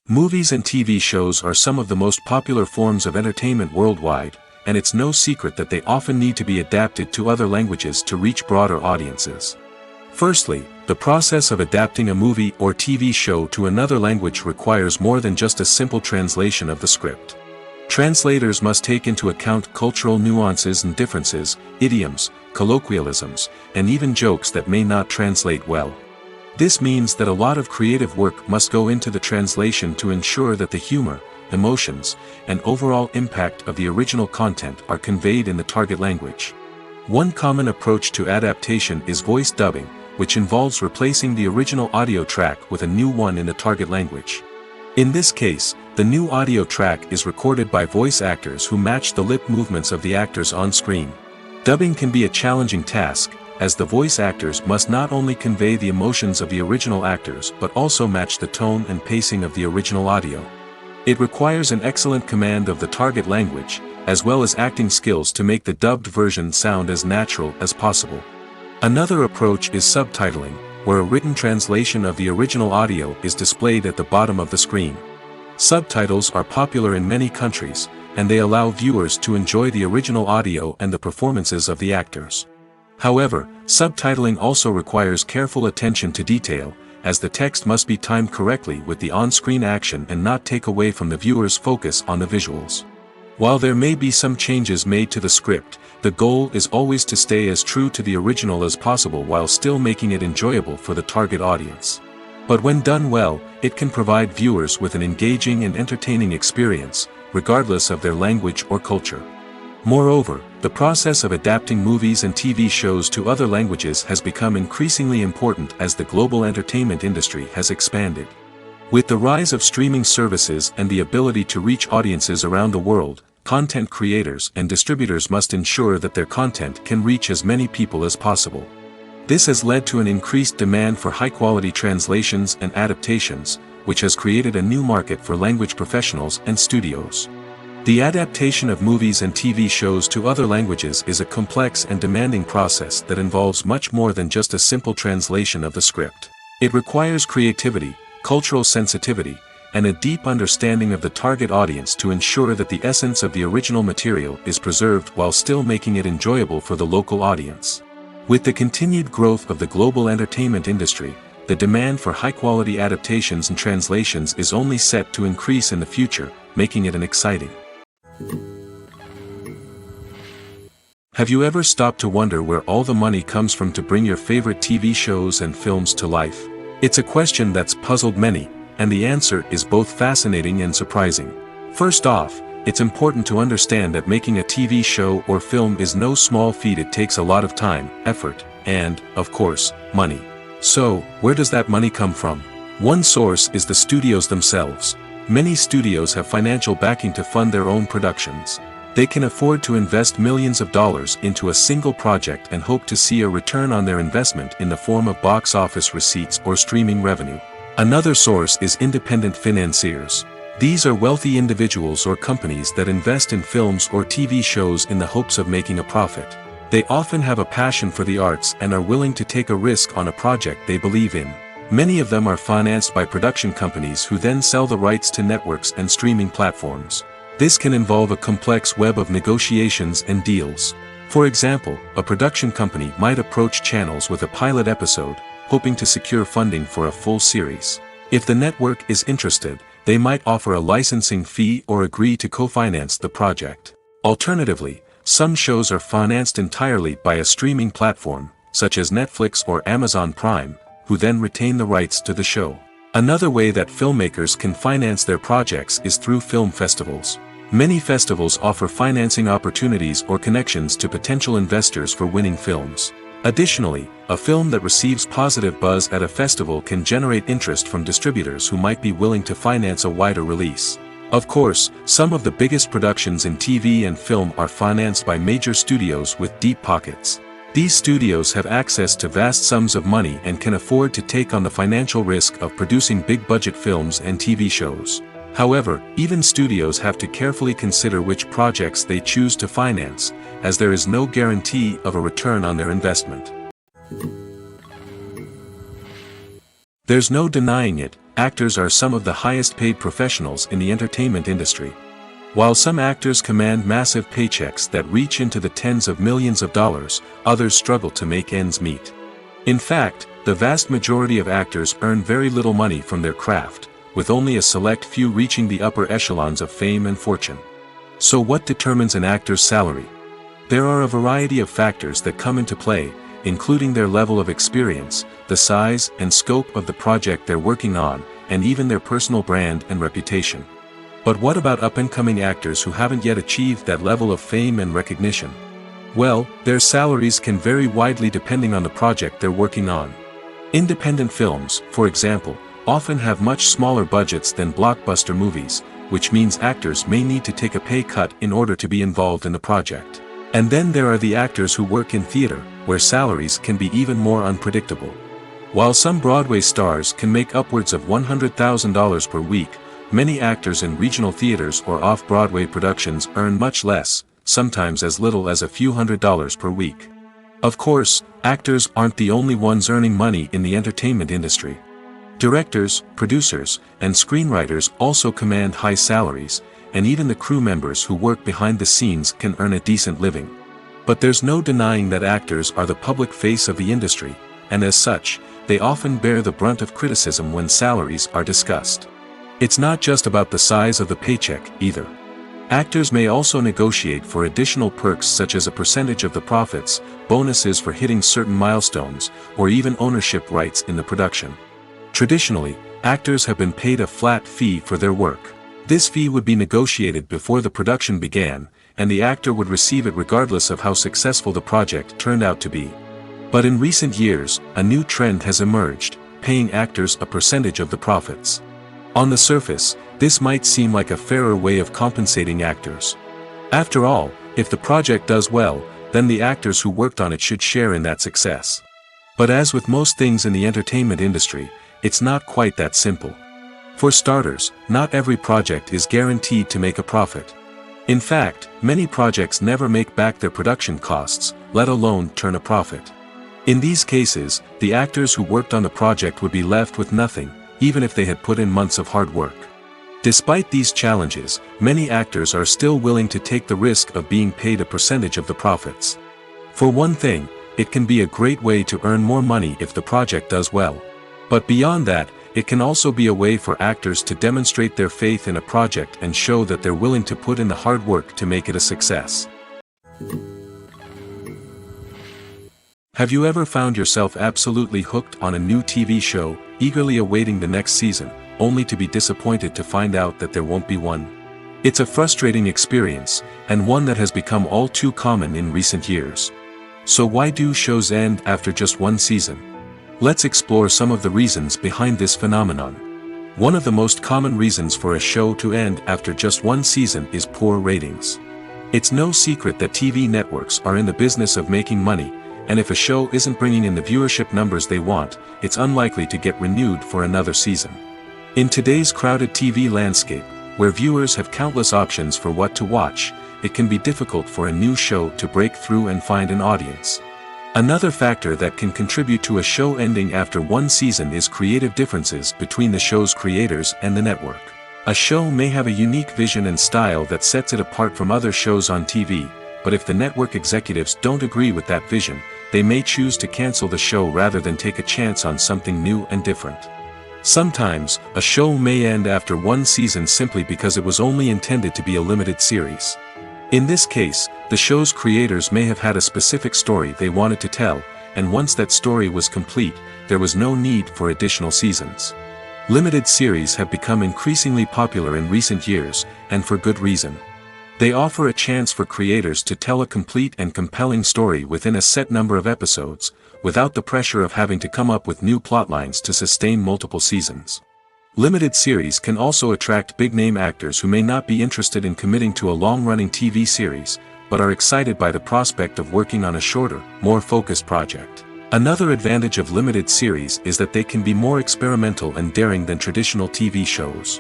Movies and TV shows are some of the most popular forms of entertainment worldwide, and it's no secret that they often need to be adapted to other languages to reach broader audiences. Firstly, the process of adapting a movie or TV show to another language requires more than just a simple translation of the script. Translators must take into account cultural nuances and differences, idioms, colloquialisms, and even jokes that may not translate well. This means that a lot of creative work must go into the translation to ensure that the humor, emotions, and overall impact of the original content are conveyed in the target language. One common approach to adaptation is voice dubbing, which involves replacing the original audio track with a new one in the target language. In this case, the new audio track is recorded by voice actors who match the lip movements of the actors on screen. Dubbing can be a challenging task, as the voice actors must not only convey the emotions of the original actors but also match the tone and pacing of the original audio. It requires an excellent command of the target language, as well as acting skills to make the dubbed version sound as natural as possible. Another approach is subtitling, where a written translation of the original audio is displayed at the bottom of the screen. Subtitles are popular in many countries, and they allow viewers to enjoy the original audio and the performances of the actors. However, subtitling also requires careful attention to detail, as the text must be timed correctly with the on-screen action and not take away from the viewer's focus on the visuals. While there may be some changes made to the script, the goal is always to stay as true to the original as possible while still making it enjoyable for the target audience. But when done well, it can provide viewers with an engaging and entertaining experience, regardless of their language or culture. Moreover, the process of adapting movies and TV shows to other languages has become increasingly important as the global entertainment industry has expanded. With the rise of streaming services and the ability to reach audiences around the world, content creators and distributors must ensure that their content can reach as many people as possible. This has led to an increased demand for high-quality translations and adaptations, which has created a new market for language professionals and studios. The adaptation of movies and TV shows to other languages is a complex and demanding process that involves much more than just a simple translation of the script. It requires creativity, cultural sensitivity, and a deep understanding of the target audience to ensure that the essence of the original material is preserved while still making it enjoyable for the local audience. With the continued growth of the global entertainment industry, the demand for high-quality adaptations and translations is only set to increase in the future, making it an exciting. Have you ever stopped to wonder where all the money comes from to bring your favorite TV shows and films to life? It's a question that's puzzled many, and the answer is both fascinating and surprising. First off, it's important to understand that making a TV show or film is no small feat. It takes a lot of time, effort, and, of course, money. So, where does that money come from? One source is the studios themselves. Many studios have financial backing to fund their own productions. They can afford to invest millions of dollars into a single project and hope to see a return on their investment in the form of box office receipts or streaming revenue. Another source is independent financiers. These are wealthy individuals or companies that invest in films or TV shows in the hopes of making a profit. They often have a passion for the arts and are willing to take a risk on a project they believe in. Many of them are financed by production companies who then sell the rights to networks and streaming platforms. This can involve a complex web of negotiations and deals. For example, a production company might approach channels with a pilot episode, hoping to secure funding for a full series. If the network is interested, they might offer a licensing fee or agree to co-finance the project. Alternatively, some shows are financed entirely by a streaming platform, such as Netflix or Amazon Prime, who then retain the rights to the show. Another way that filmmakers can finance their projects is through film festivals. Many festivals offer financing opportunities or connections to potential investors for winning films. Additionally, a film that receives positive buzz at a festival can generate interest from distributors who might be willing to finance a wider release. Of course, some of the biggest productions in TV and film are financed by major studios with deep pockets. These studios have access to vast sums of money and can afford to take on the financial risk of producing big-budget films and TV shows. However, even studios have to carefully consider which projects they choose to finance, as there is no guarantee of a return on their investment. There's no denying it, actors are some of the highest-paid professionals in the entertainment industry. While some actors command massive paychecks that reach into the tens of millions of dollars, others struggle to make ends meet. In fact, the vast majority of actors earn very little money from their craft, with only a select few reaching the upper echelons of fame and fortune. So what determines an actor's salary? There are a variety of factors that come into play, including their level of experience, the size and scope of the project they're working on, and even their personal brand and reputation. But what about up-and-coming actors who haven't yet achieved that level of fame and recognition? Well, their salaries can vary widely depending on the project they're working on. Independent films, for example, often have much smaller budgets than blockbuster movies, which means actors may need to take a pay cut in order to be involved in the project. And then there are the actors who work in theater, where salaries can be even more unpredictable. While some Broadway stars can make upwards of $100,000 per week, many actors in regional theaters or off-Broadway productions earn much less, sometimes as little as a few $100s per week. Of course, actors aren't the only ones earning money in the entertainment industry. Directors, producers, and screenwriters also command high salaries, and even the crew members who work behind the scenes can earn a decent living. But there's no denying that actors are the public face of the industry, and as such, they often bear the brunt of criticism when salaries are discussed. It's not just about the size of the paycheck, either. Actors may also negotiate for additional perks such as a percentage of the profits, bonuses for hitting certain milestones, or even ownership rights in the production. Traditionally, actors have been paid a flat fee for their work. This fee would be negotiated before the production began, and the actor would receive it regardless of how successful the project turned out to be. But in recent years, a new trend has emerged, paying actors a percentage of the profits. On the surface, this might seem like a fairer way of compensating actors. After all, if the project does well, then the actors who worked on it should share in that success. But as with most things in the entertainment industry, it's not quite that simple. For starters, not every project is guaranteed to make a profit. In fact, many projects never make back their production costs, let alone turn a profit. In these cases, the actors who worked on the project would be left with nothing, even if they had put in months of hard work. Despite these challenges, many actors are still willing to take the risk of being paid a percentage of the profits. For one thing, it can be a great way to earn more money if the project does well. But beyond that, it can also be a way for actors to demonstrate their faith in a project and show that they're willing to put in the hard work to make it a success. Have you ever found yourself absolutely hooked on a new TV show, eagerly awaiting the next season, only to be disappointed to find out that there won't be one? It's a frustrating experience, and one that has become all too common in recent years. So why do shows end after just one season? Let's explore some of the reasons behind this phenomenon. One of the most common reasons for a show to end after just one season is poor ratings. It's no secret that TV networks are in the business of making money, and if a show isn't bringing in the viewership numbers they want, it's unlikely to get renewed for another season. In today's crowded TV landscape, where viewers have countless options for what to watch, it can be difficult for a new show to break through and find an audience. Another factor that can contribute to a show ending after one season is creative differences between the show's creators and the network. A show may have a unique vision and style that sets it apart from other shows on TV, but if the network executives don't agree with that vision, they may choose to cancel the show rather than take a chance on something new and different. Sometimes, a show may end after one season simply because it was only intended to be a limited series. In this case, the show's creators may have had a specific story they wanted to tell, and once that story was complete, there was no need for additional seasons. Limited series have become increasingly popular in recent years, and for good reason. They offer a chance for creators to tell a complete and compelling story within a set number of episodes, without the pressure of having to come up with new plotlines to sustain multiple seasons. Limited series can also attract big-name actors who may not be interested in committing to a long-running TV series, but are excited by the prospect of working on a shorter, more focused project. Another advantage of limited series is that they can be more experimental and daring than traditional TV shows.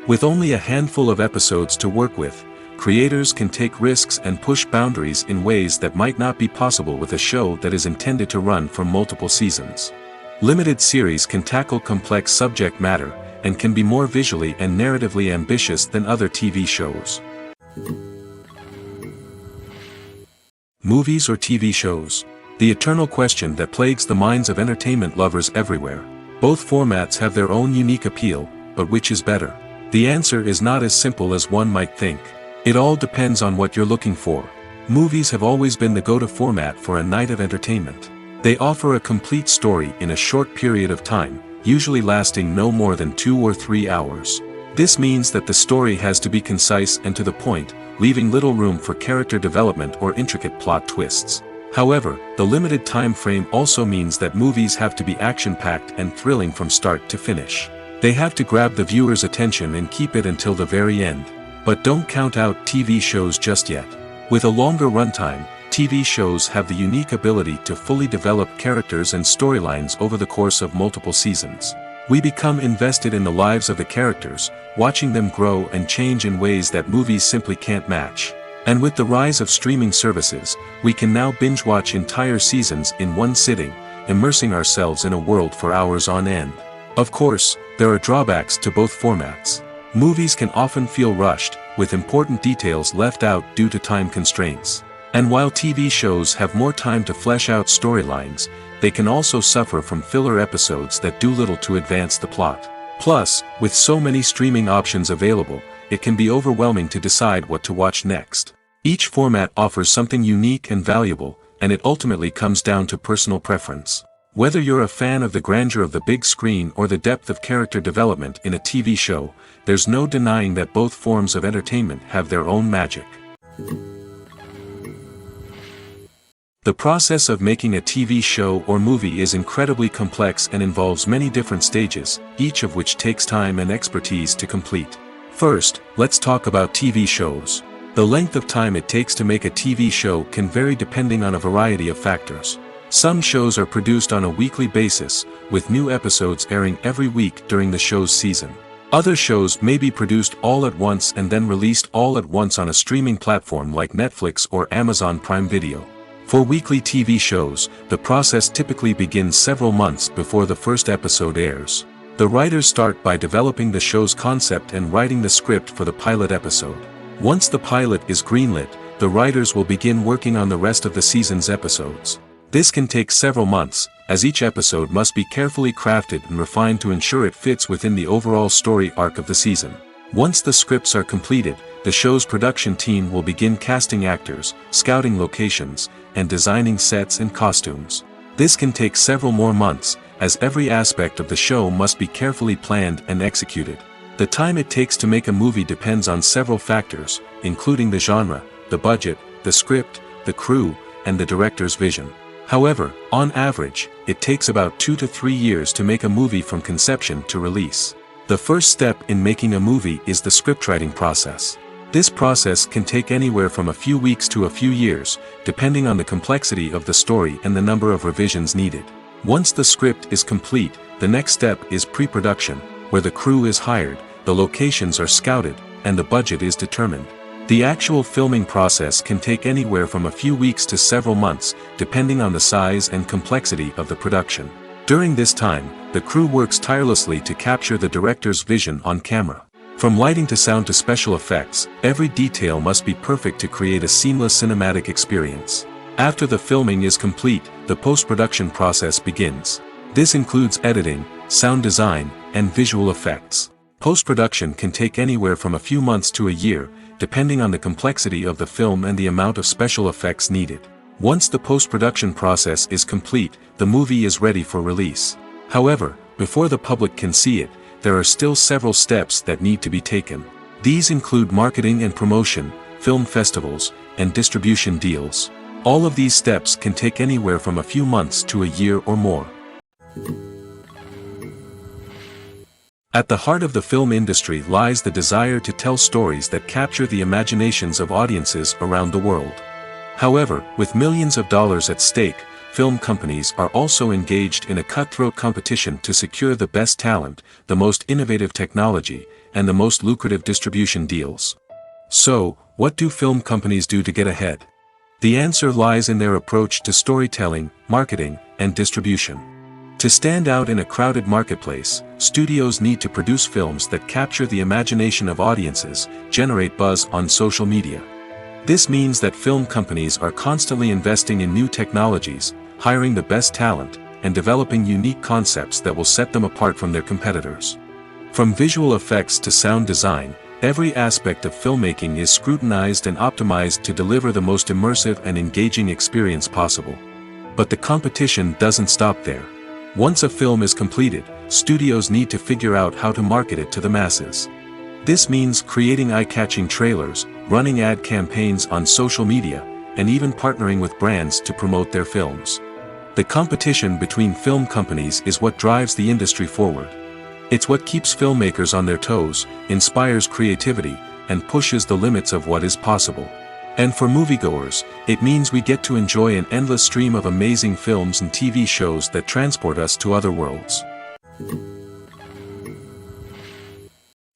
With only a handful of episodes to work with, creators can take risks and push boundaries in ways that might not be possible with a show that is intended to run for multiple seasons. Limited series can tackle complex subject matter, and can be more visually and narratively ambitious than other TV shows. Movies or TV shows? The eternal question that plagues the minds of entertainment lovers everywhere. Both formats have their own unique appeal, but which is better? The answer is not as simple as one might think. It all depends on what you're looking for. Movies have always been the go-to format for a night of entertainment. They offer a complete story in a short period of time, usually lasting no more than 2 or 3 hours. This means that the story has to be concise and to the point, leaving little room for character development or intricate plot twists. However, the limited time frame also means that movies have to be action-packed and thrilling from start to finish. They have to grab the viewer's attention and keep it until the very end. But don't count out TV shows just yet. With a longer runtime, TV shows have the unique ability to fully develop characters and storylines over the course of multiple seasons. We become invested in the lives of the characters, watching them grow and change in ways that movies simply can't match. And with the rise of streaming services, we can now binge-watch entire seasons in one sitting, immersing ourselves in a world for hours on end. Of course, there are drawbacks to both formats. Movies can often feel rushed, with important details left out due to time constraints. And while TV shows have more time to flesh out storylines, they can also suffer from filler episodes that do little to advance the plot. Plus, with so many streaming options available, it can be overwhelming to decide what to watch next. Each format offers something unique and valuable, and it ultimately comes down to personal preference. Whether you're a fan of the grandeur of the big screen or the depth of character development in a TV show, there's no denying that both forms of entertainment have their own magic. The process of making a TV show or movie is incredibly complex and involves many different stages, each of which takes time and expertise to complete. First, let's talk about TV shows. The length of time it takes to make a TV show can vary depending on a variety of factors. Some shows are produced on a weekly basis, with new episodes airing every week during the show's season. Other shows may be produced all at once and then released all at once on a streaming platform like Netflix or Amazon Prime Video. For weekly TV shows, the process typically begins several months before the first episode airs. The writers start by developing the show's concept and writing the script for the pilot episode. Once the pilot is greenlit, the writers will begin working on the rest of the season's episodes. This can take several months, as each episode must be carefully crafted and refined to ensure it fits within the overall story arc of the season. Once the scripts are completed, the show's production team will begin casting actors, scouting locations, and designing sets and costumes. This can take several more months, as every aspect of the show must be carefully planned and executed. The time it takes to make a movie depends on several factors, including the genre, the budget, the script, the crew, and the director's vision. However, on average, it takes about 2 to 3 years to make a movie from conception to release. The first step in making a movie is the scriptwriting process. This process can take anywhere from a few weeks to a few years, depending on the complexity of the story and the number of revisions needed. Once the script is complete, the next step is pre-production, where the crew is hired, the locations are scouted, and the budget is determined. The actual filming process can take anywhere from a few weeks to several months, depending on the size and complexity of the production. During this time, the crew works tirelessly to capture the director's vision on camera. From lighting to sound to special effects, every detail must be perfect to create a seamless cinematic experience. After the filming is complete, the post-production process begins. This includes editing, sound design, and visual effects. Post-production can take anywhere from a few months to a year, depending on the complexity of the film and the amount of special effects needed. Once the post-production process is complete, the movie is ready for release. However, before the public can see it, there are still several steps that need to be taken. These include marketing and promotion, film festivals, and distribution deals. All of these steps can take anywhere from a few months to a year or more. At the heart of the film industry lies the desire to tell stories that capture the imaginations of audiences around the world. However, with millions of dollars at stake, film companies are also engaged in a cutthroat competition to secure the best talent, the most innovative technology, and the most lucrative distribution deals. So, what do film companies do to get ahead? The answer lies in their approach to storytelling, marketing, and distribution. To stand out in a crowded marketplace, studios need to produce films that capture the imagination of audiences, generate buzz on social media. This means that film companies are constantly investing in new technologies, hiring the best talent, and developing unique concepts that will set them apart from their competitors. From visual effects to sound design, every aspect of filmmaking is scrutinized and optimized to deliver the most immersive and engaging experience possible. But the competition doesn't stop there. Once a film is completed, studios need to figure out how to market it to the masses. This means creating eye-catching trailers, running ad campaigns on social media, and even partnering with brands to promote their films. The competition between film companies is what drives the industry forward. It's what keeps filmmakers on their toes, inspires creativity, and pushes the limits of what is possible. And for moviegoers, it means we get to enjoy an endless stream of amazing films and TV shows that transport us to other worlds.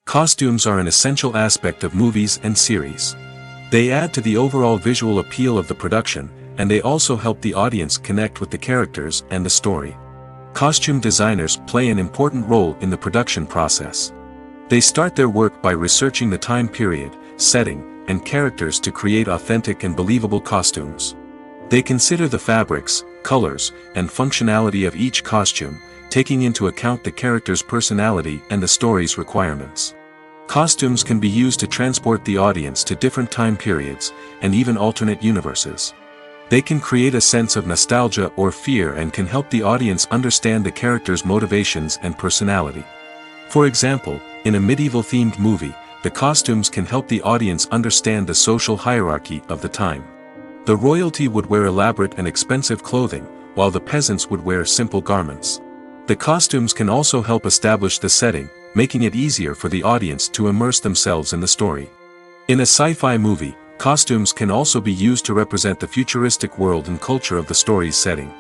Costumes are an essential aspect of movies and series. They add to the overall visual appeal of the production, and they also help the audience connect with the characters and the story. Costume designers play an important role in the production process. They start their work by researching the time period, setting, and characters to create authentic and believable costumes. They consider the fabrics, colors, and functionality of each costume, taking into account the character's personality and the story's requirements. Costumes can be used to transport the audience to different time periods, and even alternate universes. They can create a sense of nostalgia or fear and can help the audience understand the character's motivations and personality. For example, in a medieval-themed movie, the costumes can help the audience understand the social hierarchy of the time. The royalty would wear elaborate and expensive clothing, while the peasants would wear simple garments. The costumes can also help establish the setting, making it easier for the audience to immerse themselves in the story. In a sci-fi movie, costumes can also be used to represent the futuristic world and culture of the story's setting.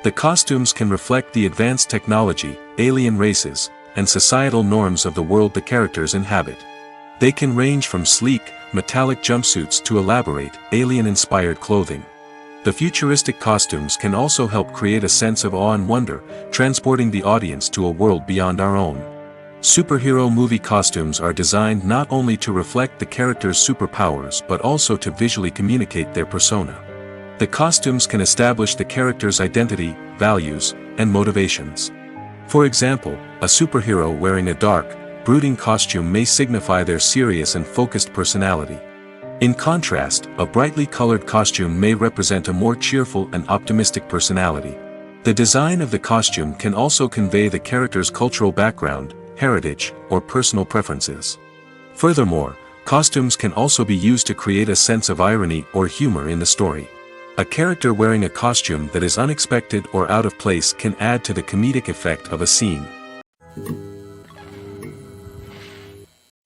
The costumes can reflect the advanced technology, alien races, and societal norms of the world the characters inhabit. They can range from sleek, metallic jumpsuits to elaborate, alien-inspired clothing. The futuristic costumes can also help create a sense of awe and wonder, transporting the audience to a world beyond our own. Superhero movie costumes are designed not only to reflect the character's superpowers but also to visually communicate their persona. The costumes can establish the character's identity, values, and motivations. For example, a superhero wearing a dark, brooding costume may signify their serious and focused personality. In contrast, a brightly colored costume may represent a more cheerful and optimistic personality. The design of the costume can also convey the character's cultural background, heritage, or personal preferences. Furthermore, costumes can also be used to create a sense of irony or humor in the story. A character wearing a costume that is unexpected or out of place can add to the comedic effect of a scene.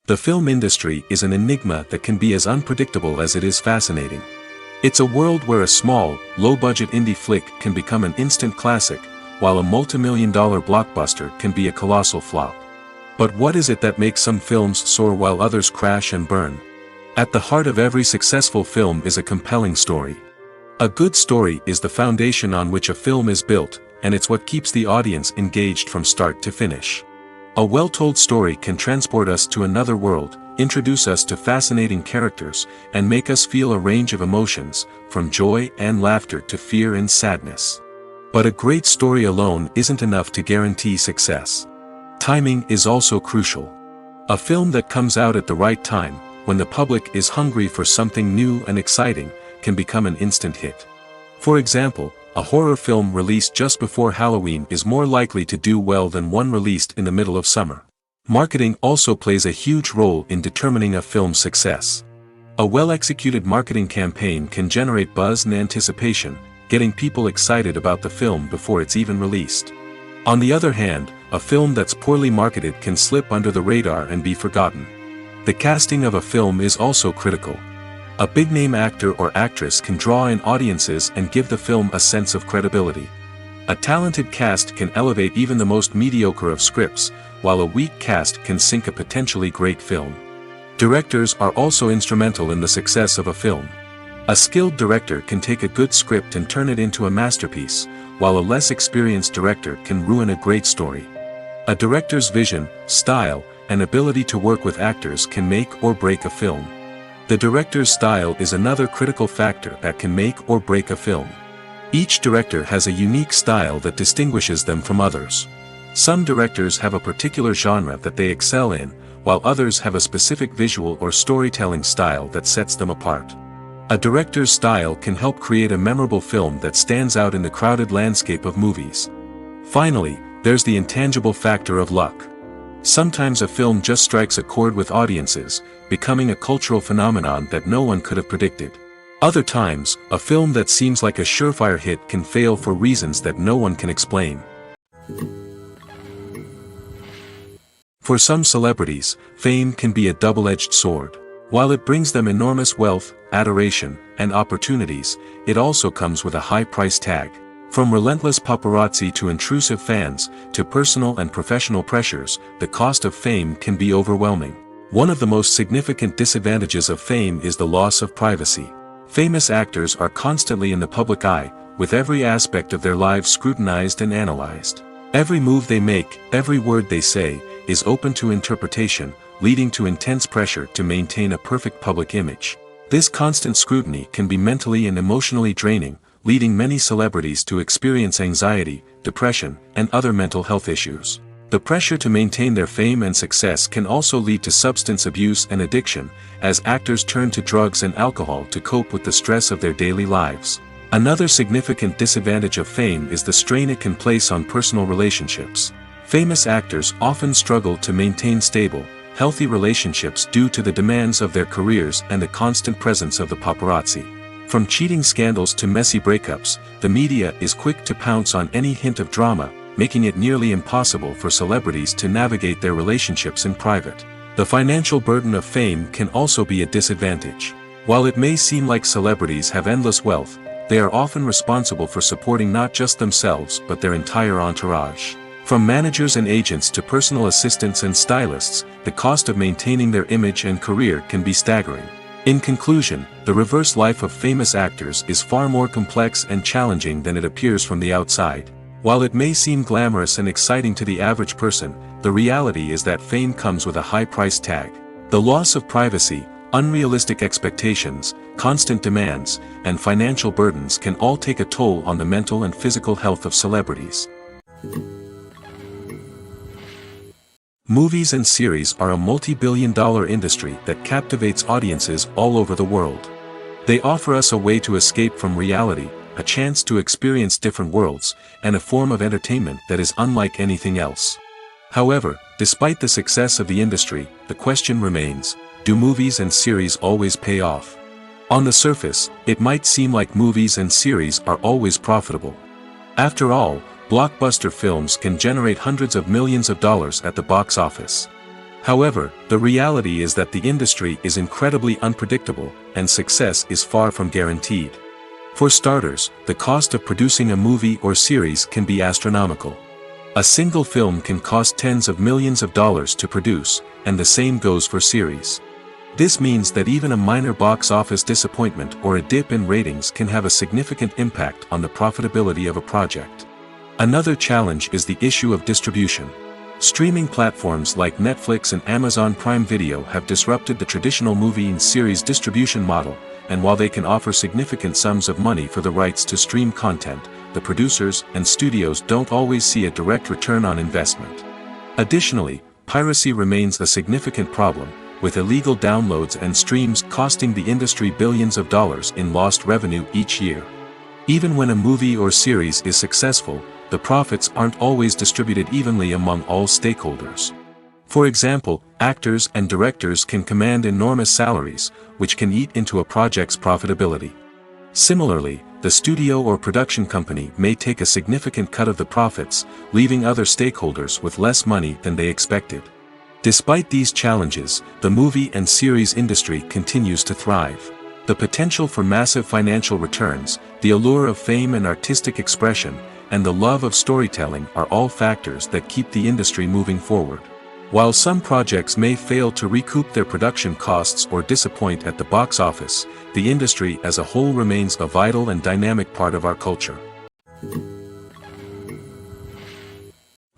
The film industry is an enigma that can be as unpredictable as it is fascinating. It's a world where a small, low-budget indie flick can become an instant classic, while a multi-million-dollar blockbuster can be a colossal flop. But what is it that makes some films soar while others crash and burn? At the heart of every successful film is a compelling story. A good story is the foundation on which a film is built, and it's what keeps the audience engaged from start to finish. A well-told story can transport us to another world, introduce us to fascinating characters, and make us feel a range of emotions, from joy and laughter to fear and sadness. But a great story alone isn't enough to guarantee success. Timing is also crucial. A film that comes out at the right time, when the public is hungry for something new and exciting, can become an instant hit. For example, a horror film released just before Halloween is more likely to do well than one released in the middle of summer. Marketing also plays a huge role in determining a film's success. A well-executed marketing campaign can generate buzz and anticipation, getting people excited about the film before it's even released. On the other hand, a film that's poorly marketed can slip under the radar and be forgotten. The casting of a film is also critical. A big-name actor or actress can draw in audiences and give the film a sense of credibility. A talented cast can elevate even the most mediocre of scripts, while a weak cast can sink a potentially great film. Directors are also instrumental in the success of a film. A skilled director can take a good script and turn it into a masterpiece, while a less experienced director can ruin a great story. A director's vision, style, and ability to work with actors can make or break a film. The director's style is another critical factor that can make or break a film. Each director has a unique style that distinguishes them from others. Some directors have a particular genre that they excel in, while others have a specific visual or storytelling style that sets them apart. A director's style can help create a memorable film that stands out in the crowded landscape of movies. Finally, there's the intangible factor of luck. Sometimes a film just strikes a chord with audiences, becoming a cultural phenomenon that no one could have predicted. Other times, a film that seems like a surefire hit can fail for reasons that no one can explain. For some celebrities, fame can be a double-edged sword. While it brings them enormous wealth, adoration, and opportunities, it also comes with a high price tag. From relentless paparazzi to intrusive fans, to personal and professional pressures, the cost of fame can be overwhelming. One of the most significant disadvantages of fame is the loss of privacy. Famous actors are constantly in the public eye, with every aspect of their lives scrutinized and analyzed. Every move they make, every word they say, is open to interpretation, leading to intense pressure to maintain a perfect public image. This constant scrutiny can be mentally and emotionally draining, leading many celebrities to experience anxiety, depression, and other mental health issues. The pressure to maintain their fame and success can also lead to substance abuse and addiction, as actors turn to drugs and alcohol to cope with the stress of their daily lives. Another significant disadvantage of fame is the strain it can place on personal relationships. Famous actors often struggle to maintain stable, healthy relationships due to the demands of their careers and the constant presence of the paparazzi. From cheating scandals to messy breakups, the media is quick to pounce on any hint of drama, making it nearly impossible for celebrities to navigate their relationships in private. The financial burden of fame can also be a disadvantage. While it may seem like celebrities have endless wealth, they are often responsible for supporting not just themselves but their entire entourage. From managers and agents to personal assistants and stylists, the cost of maintaining their image and career can be staggering. In conclusion, the reverse life of famous actors is far more complex and challenging than it appears from the outside. While it may seem glamorous and exciting to the average person, the reality is that fame comes with a high price tag. The loss of privacy, unrealistic expectations, constant demands, and financial burdens can all take a toll on the mental and physical health of celebrities. Movies and series are a multi-billion-dollar industry that captivates audiences all over the world. They offer us a way to escape from reality, a chance to experience different worlds, and a form of entertainment that is unlike anything else. However, despite the success of the industry, the question remains, do movies and series always pay off? On the surface, it might seem like movies and series are always profitable. After all, blockbuster films can generate hundreds of millions of dollars at the box office. However, the reality is that the industry is incredibly unpredictable, and success is far from guaranteed. For starters, the cost of producing a movie or series can be astronomical. A single film can cost tens of millions of dollars to produce, and the same goes for series. This means that even a minor box office disappointment or a dip in ratings can have a significant impact on the profitability of a project. Another challenge is the issue of distribution. Streaming platforms like Netflix and Amazon Prime Video have disrupted the traditional movie and series distribution model, and while they can offer significant sums of money for the rights to stream content, the producers and studios don't always see a direct return on investment. Additionally, piracy remains a significant problem, with illegal downloads and streams costing the industry billions of dollars in lost revenue each year. Even when a movie or series is successful, the profits aren't always distributed evenly among all stakeholders. For example, actors and directors can command enormous salaries, which can eat into a project's profitability. Similarly, the studio or production company may take a significant cut of the profits, leaving other stakeholders with less money than they expected. Despite these challenges, the movie and series industry continues to thrive. The potential for massive financial returns, the allure of fame and artistic expression, and the love of storytelling are all factors that keep the industry moving forward. While some projects may fail to recoup their production costs or disappoint at the box office, the industry as a whole remains a vital and dynamic part of our culture.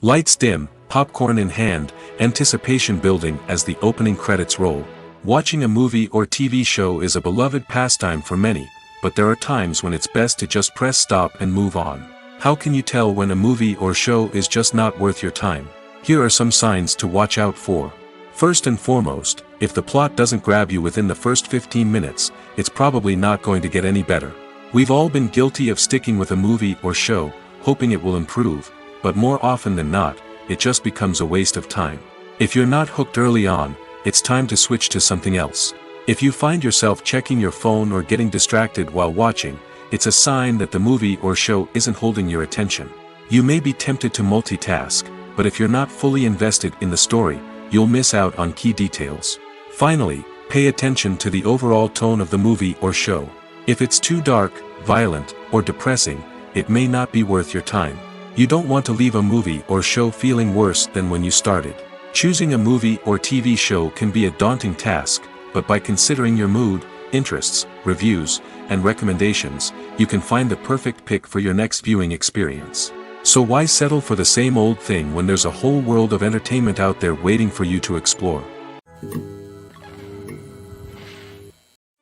Lights dim, popcorn in hand, anticipation building as the opening credits roll. Watching a movie or TV show is a beloved pastime for many, but there are times when it's best to just press stop and move on. How can you tell when a movie or show is just not worth your time? Here are some signs to watch out for. First and foremost, if the plot doesn't grab you within the first 15 minutes, it's probably not going to get any better. We've all been guilty of sticking with a movie or show, hoping it will improve, but more often than not, it just becomes a waste of time. If you're not hooked early on, it's time to switch to something else. If you find yourself checking your phone or getting distracted while watching, it's a sign that the movie or show isn't holding your attention. You may be tempted to multitask, but if you're not fully invested in the story, you'll miss out on key details. Finally, pay attention to the overall tone of the movie or show. If it's too dark, violent, or depressing, it may not be worth your time. You don't want to leave a movie or show feeling worse than when you started. Choosing a movie or TV show can be a daunting task, but by considering your mood, interests, reviews, and recommendations, you can find the perfect pick for your next viewing experience. So why settle for the same old thing when there's a whole world of entertainment out there waiting for you to explore?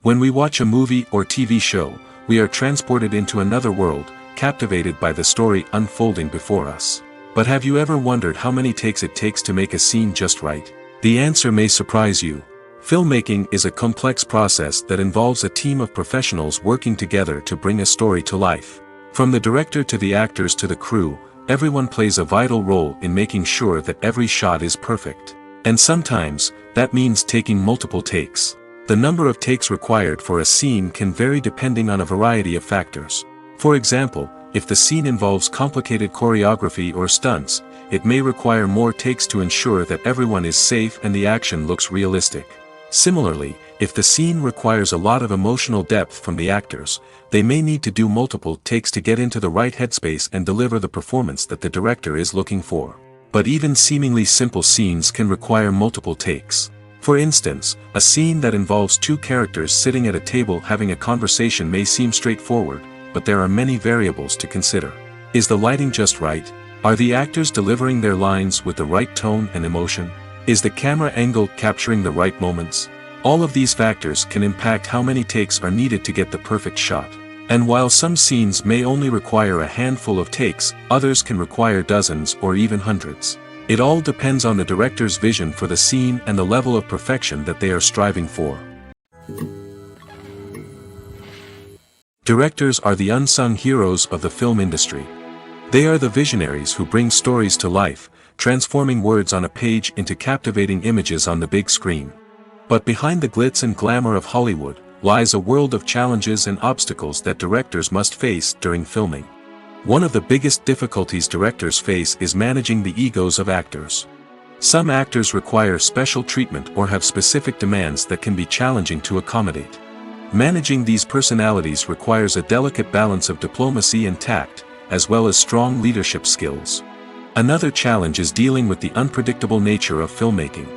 When we watch a movie or TV show, we are transported into another world, captivated by the story unfolding before us. But have you ever wondered how many takes it takes to make a scene just right? The answer may surprise you. Filmmaking is a complex process that involves a team of professionals working together to bring a story to life. From the director to the actors to the crew, everyone plays a vital role in making sure that every shot is perfect. And sometimes, that means taking multiple takes. The number of takes required for a scene can vary depending on a variety of factors. For example, if the scene involves complicated choreography or stunts, it may require more takes to ensure that everyone is safe and the action looks realistic. Similarly, if the scene requires a lot of emotional depth from the actors, they may need to do multiple takes to get into the right headspace and deliver the performance that the director is looking for. But even seemingly simple scenes can require multiple takes. For instance, a scene that involves two characters sitting at a table having a conversation may seem straightforward, but there are many variables to consider. Is the lighting just right? Are the actors delivering their lines with the right tone and emotion? Is the camera angle capturing the right moments? All of these factors can impact how many takes are needed to get the perfect shot. And while some scenes may only require a handful of takes, others can require dozens or even hundreds. It all depends on the director's vision for the scene and the level of perfection that they are striving for. Directors are the unsung heroes of the film industry. They are the visionaries who bring stories to life, transforming words on a page into captivating images on the big screen. But behind the glitz and glamour of Hollywood, lies a world of challenges and obstacles that directors must face during filming. One of the biggest difficulties directors face is managing the egos of actors. Some actors require special treatment or have specific demands that can be challenging to accommodate. Managing these personalities requires a delicate balance of diplomacy and tact, as well as strong leadership skills. Another challenge is dealing with the unpredictable nature of filmmaking.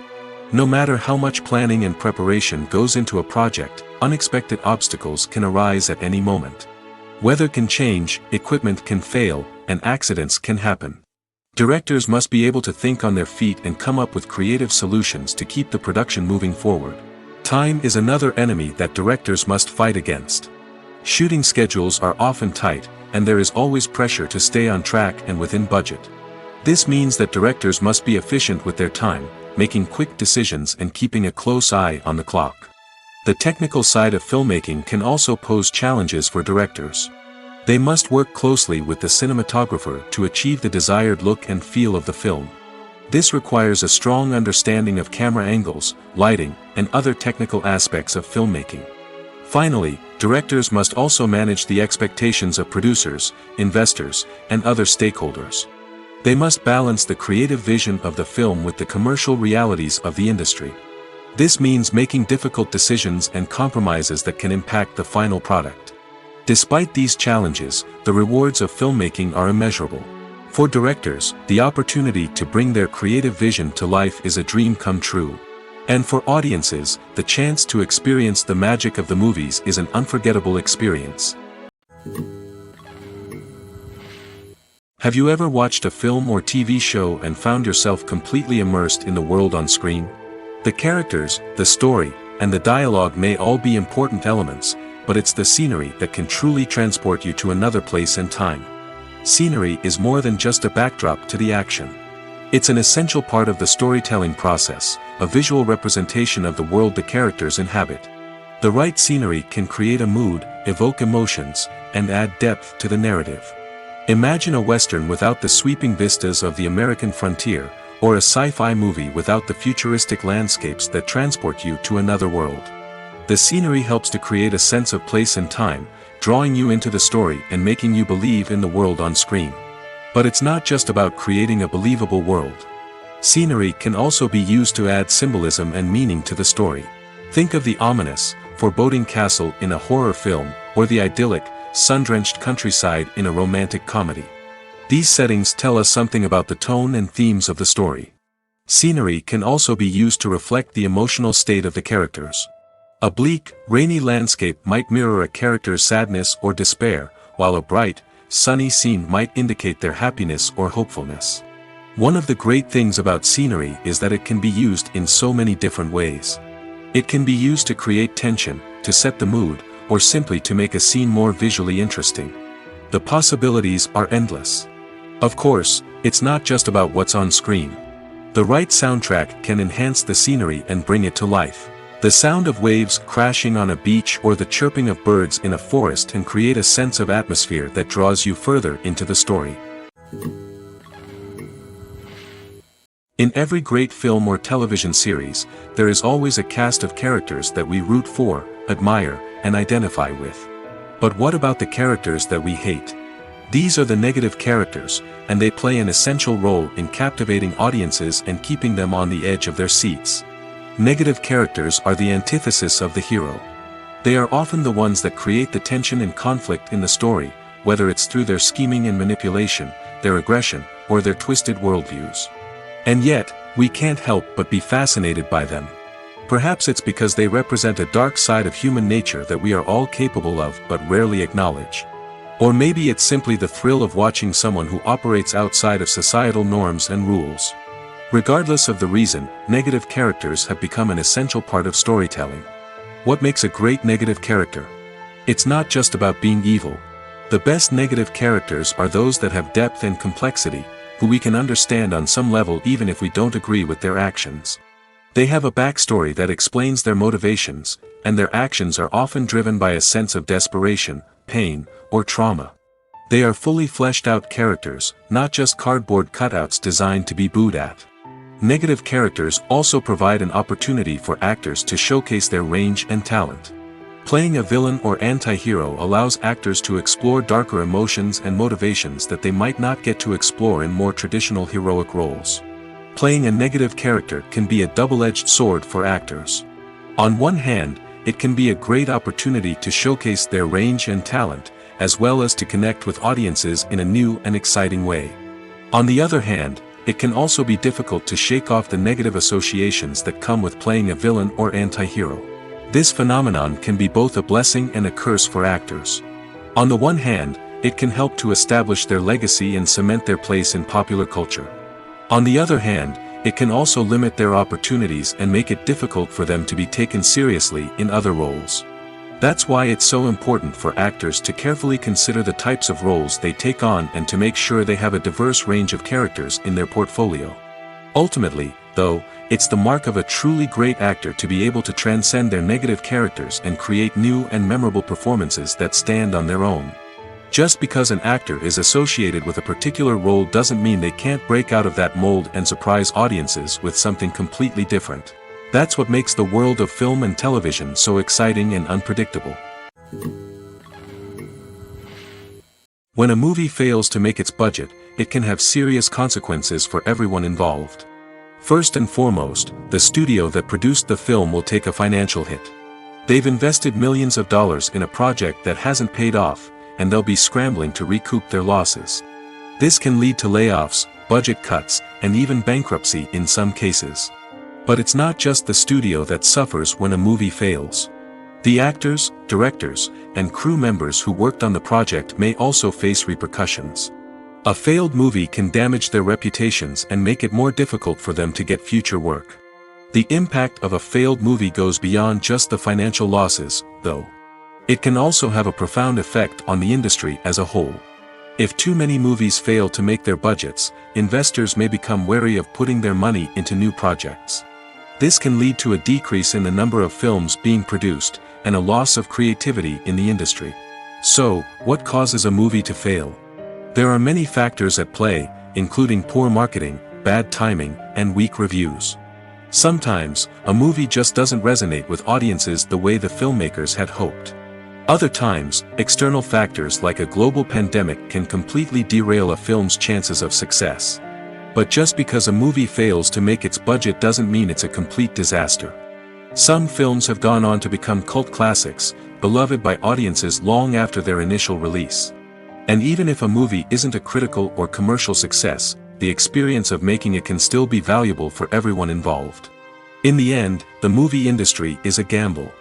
No matter how much planning and preparation goes into a project, unexpected obstacles can arise at any moment. Weather can change, equipment can fail, and accidents can happen. Directors must be able to think on their feet and come up with creative solutions to keep the production moving forward. Time is another enemy that directors must fight against. Shooting schedules are often tight, and there is always pressure to stay on track and within budget. This means that directors must be efficient with their time, making quick decisions and keeping a close eye on the clock. The technical side of filmmaking can also pose challenges for directors. They must work closely with the cinematographer to achieve the desired look and feel of the film. This requires a strong understanding of camera angles, lighting, and other technical aspects of filmmaking. Finally, directors must also manage the expectations of producers, investors, and other stakeholders. They must balance the creative vision of the film with the commercial realities of the industry. This means making difficult decisions and compromises that can impact the final product. Despite these challenges, the rewards of filmmaking are immeasurable. For directors, the opportunity to bring their creative vision to life is a dream come true. And for audiences, the chance to experience the magic of the movies is an unforgettable experience. Have you ever watched a film or TV show and found yourself completely immersed in the world on screen? The characters, the story, and the dialogue may all be important elements, but it's the scenery that can truly transport you to another place and time. Scenery is more than just a backdrop to the action. It's an essential part of the storytelling process, a visual representation of the world the characters inhabit. The right scenery can create a mood, evoke emotions, and add depth to the narrative. Imagine a Western without the sweeping vistas of the American frontier, or a sci-fi movie without the futuristic landscapes that transport you to another world. The scenery helps to create a sense of place and time, drawing you into the story and making you believe in the world on screen. But it's not just about creating a believable world. Scenery can also be used to add symbolism and meaning to the story. Think of the ominous, foreboding castle in a horror film, or the idyllic, sun-drenched countryside in a romantic comedy. These settings tell us something about the tone and themes of the story. Scenery can also be used to reflect the emotional state of the characters. A bleak, rainy landscape might mirror a character's sadness or despair, while a bright, sunny scene might indicate their happiness or hopefulness. One of the great things about scenery is that it can be used in so many different ways. It can be used to create tension, to set the mood, or simply to make a scene more visually interesting. The possibilities are endless. Of course, it's not just about what's on screen. The right soundtrack can enhance the scenery and bring it to life. The sound of waves crashing on a beach or the chirping of birds in a forest can create a sense of atmosphere that draws you further into the story. In every great film or television series, there is always a cast of characters that we root for, admire, and identify with. But what about the characters that we hate? These are the negative characters, and they play an essential role in captivating audiences and keeping them on the edge of their seats. Negative characters are the antithesis of the hero. They are often the ones that create the tension and conflict in the story, whether it's through their scheming and manipulation, their aggression, or their twisted worldviews. And yet, we can't help but be fascinated by them. Perhaps it's because they represent a dark side of human nature that we are all capable of but rarely acknowledge. Or maybe it's simply the thrill of watching someone who operates outside of societal norms and rules. Regardless of the reason, negative characters have become an essential part of storytelling. What makes a great negative character? It's not just about being evil. The best negative characters are those that have depth and complexity, who we can understand on some level even if we don't agree with their actions. They have a backstory that explains their motivations, and their actions are often driven by a sense of desperation, pain, or trauma. They are fully fleshed out characters, not just cardboard cutouts designed to be booed at. Negative characters also provide an opportunity for actors to showcase their range and talent. Playing a villain or anti-hero allows actors to explore darker emotions and motivations that they might not get to explore in more traditional heroic roles. Playing a negative character can be a double-edged sword for actors. On one hand, it can be a great opportunity to showcase their range and talent, as well as to connect with audiences in a new and exciting way. On the other hand, it can also be difficult to shake off the negative associations that come with playing a villain or anti-hero. This phenomenon can be both a blessing and a curse for actors. On the one hand, it can help to establish their legacy and cement their place in popular culture. On the other hand, it can also limit their opportunities and make it difficult for them to be taken seriously in other roles. That's why it's so important for actors to carefully consider the types of roles they take on and to make sure they have a diverse range of characters in their portfolio. Ultimately, though, it's the mark of a truly great actor to be able to transcend their negative characters and create new and memorable performances that stand on their own. Just because an actor is associated with a particular role doesn't mean they can't break out of that mold and surprise audiences with something completely different. That's what makes the world of film and television so exciting and unpredictable. When a movie fails to make its budget, it can have serious consequences for everyone involved. First and foremost, the studio that produced the film will take a financial hit. They've invested millions of dollars in a project that hasn't paid off, and they'll be scrambling to recoup their losses. This can lead to layoffs, budget cuts, and even bankruptcy in some cases. But it's not just the studio that suffers when a movie fails. The actors, directors, and crew members who worked on the project may also face repercussions. A failed movie can damage their reputations and make it more difficult for them to get future work. The impact of a failed movie goes beyond just the financial losses, though. It can also have a profound effect on the industry as a whole. If too many movies fail to make their budgets, investors may become wary of putting their money into new projects. This can lead to a decrease in the number of films being produced, and a loss of creativity in the industry. So, what causes a movie to fail? There are many factors at play, including poor marketing, bad timing, and weak reviews. Sometimes, a movie just doesn't resonate with audiences the way the filmmakers had hoped. Other times, external factors like a global pandemic can completely derail a film's chances of success. But just because a movie fails to make its budget doesn't mean it's a complete disaster. Some films have gone on to become cult classics, beloved by audiences long after their initial release. And even if a movie isn't a critical or commercial success, the experience of making it can still be valuable for everyone involved. In the end, the movie industry is a gamble.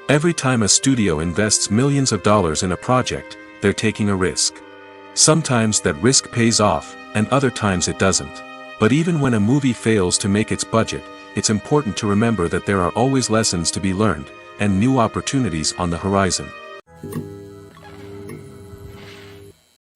Every time a studio invests millions of dollars in a project, they're taking a risk. Sometimes that risk pays off, and other times it doesn't. But even when a movie fails to make its budget, it's important to remember that there are always lessons to be learned, and new opportunities on the horizon.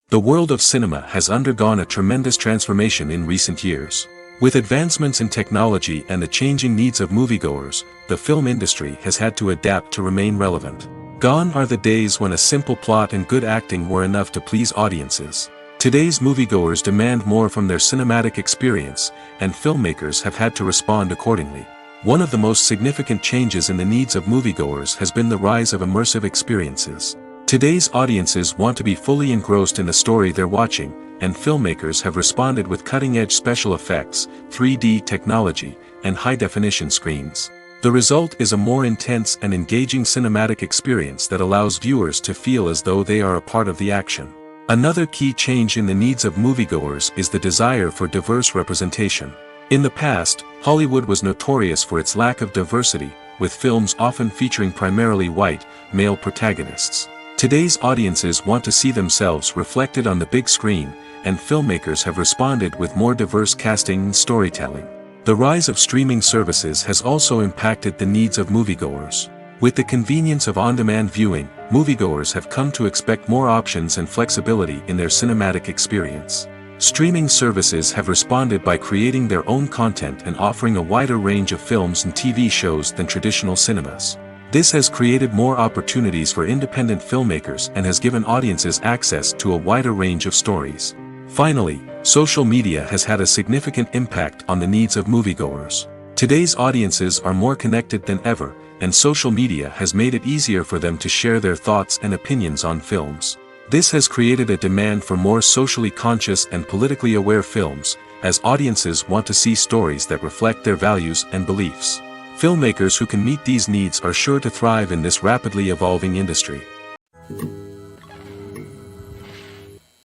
The world of cinema has undergone a tremendous transformation in recent years. With advancements in technology and the changing needs of moviegoers, the film industry has had to adapt to remain relevant. Gone are the days when a simple plot and good acting were enough to please audiences. Today's moviegoers demand more from their cinematic experience, and filmmakers have had to respond accordingly. One of the most significant changes in the needs of moviegoers has been the rise of immersive experiences. Today's audiences want to be fully engrossed in the story they're watching, and filmmakers have responded with cutting-edge special effects, 3D technology, and high-definition screens. The result is a more intense and engaging cinematic experience that allows viewers to feel as though they are a part of the action. Another key change in the needs of moviegoers is the desire for diverse representation. In the past, Hollywood was notorious for its lack of diversity, with films often featuring primarily white, male protagonists. Today's audiences want to see themselves reflected on the big screen, and filmmakers have responded with more diverse casting and storytelling. The rise of streaming services has also impacted the needs of moviegoers. With the convenience of on-demand viewing, moviegoers have come to expect more options and flexibility in their cinematic experience. Streaming services have responded by creating their own content and offering a wider range of films and TV shows than traditional cinemas. This has created more opportunities for independent filmmakers and has given audiences access to a wider range of stories. Finally, social media has had a significant impact on the needs of moviegoers. Today's audiences are more connected than ever, and social media has made it easier for them to share their thoughts and opinions on films. This has created a demand for more socially conscious and politically aware films, as audiences want to see stories that reflect their values and beliefs. Filmmakers who can meet these needs are sure to thrive in this rapidly evolving industry.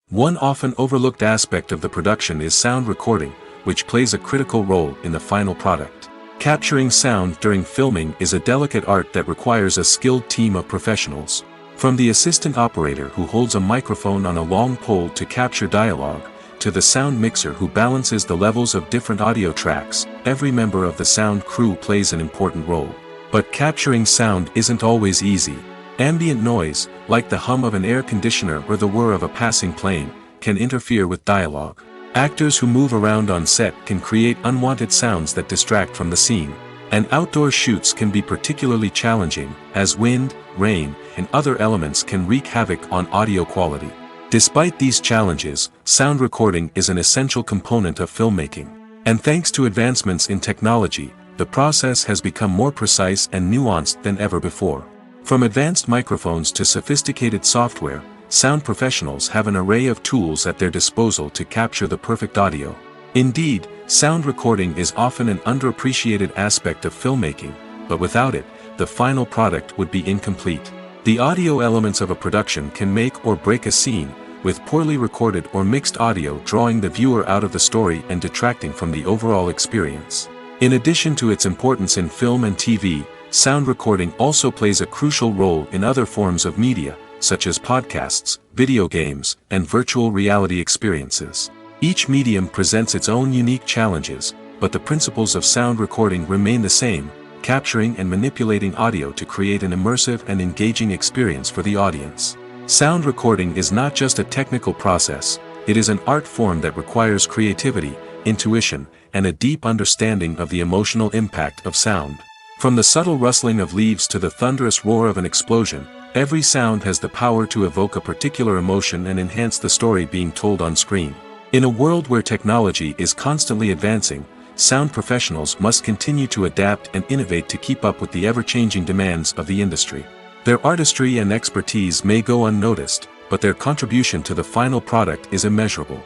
One often overlooked aspect of the production is sound recording, which plays a critical role in the final product. Capturing sound during filming is a delicate art that requires a skilled team of professionals. From the assistant operator who holds a microphone on a long pole to capture dialogue, to the sound mixer who balances the levels of different audio tracks, every member of the sound crew plays an important role. But capturing sound isn't always easy. Ambient noise, like the hum of an air conditioner or the whir of a passing plane, can interfere with dialogue. Actors who move around on set can create unwanted sounds that distract from the scene. And outdoor shoots can be particularly challenging, as wind, rain, and other elements can wreak havoc on audio quality. Despite these challenges, sound recording is an essential component of filmmaking. And thanks to advancements in technology, the process has become more precise and nuanced than ever before. From advanced microphones to sophisticated software, sound professionals have an array of tools at their disposal to capture the perfect audio. Indeed, sound recording is often an underappreciated aspect of filmmaking, but without it, the final product would be incomplete. The audio elements of a production can make or break a scene, with poorly recorded or mixed audio drawing the viewer out of the story and detracting from the overall experience. In addition to its importance in film and TV, sound recording also plays a crucial role in other forms of media, such as podcasts, video games, and virtual reality experiences. Each medium presents its own unique challenges, but the principles of sound recording remain the same, capturing and manipulating audio to create an immersive and engaging experience for the audience. Sound recording is not just a technical process, it is an art form that requires creativity, intuition, and a deep understanding of the emotional impact of sound. From the subtle rustling of leaves to the thunderous roar of an explosion, every sound has the power to evoke a particular emotion and enhance the story being told on screen. In a world where technology is constantly advancing, sound professionals must continue to adapt and innovate to keep up with the ever-changing demands of the industry. Their artistry and expertise may go unnoticed, but their contribution to the final product is immeasurable.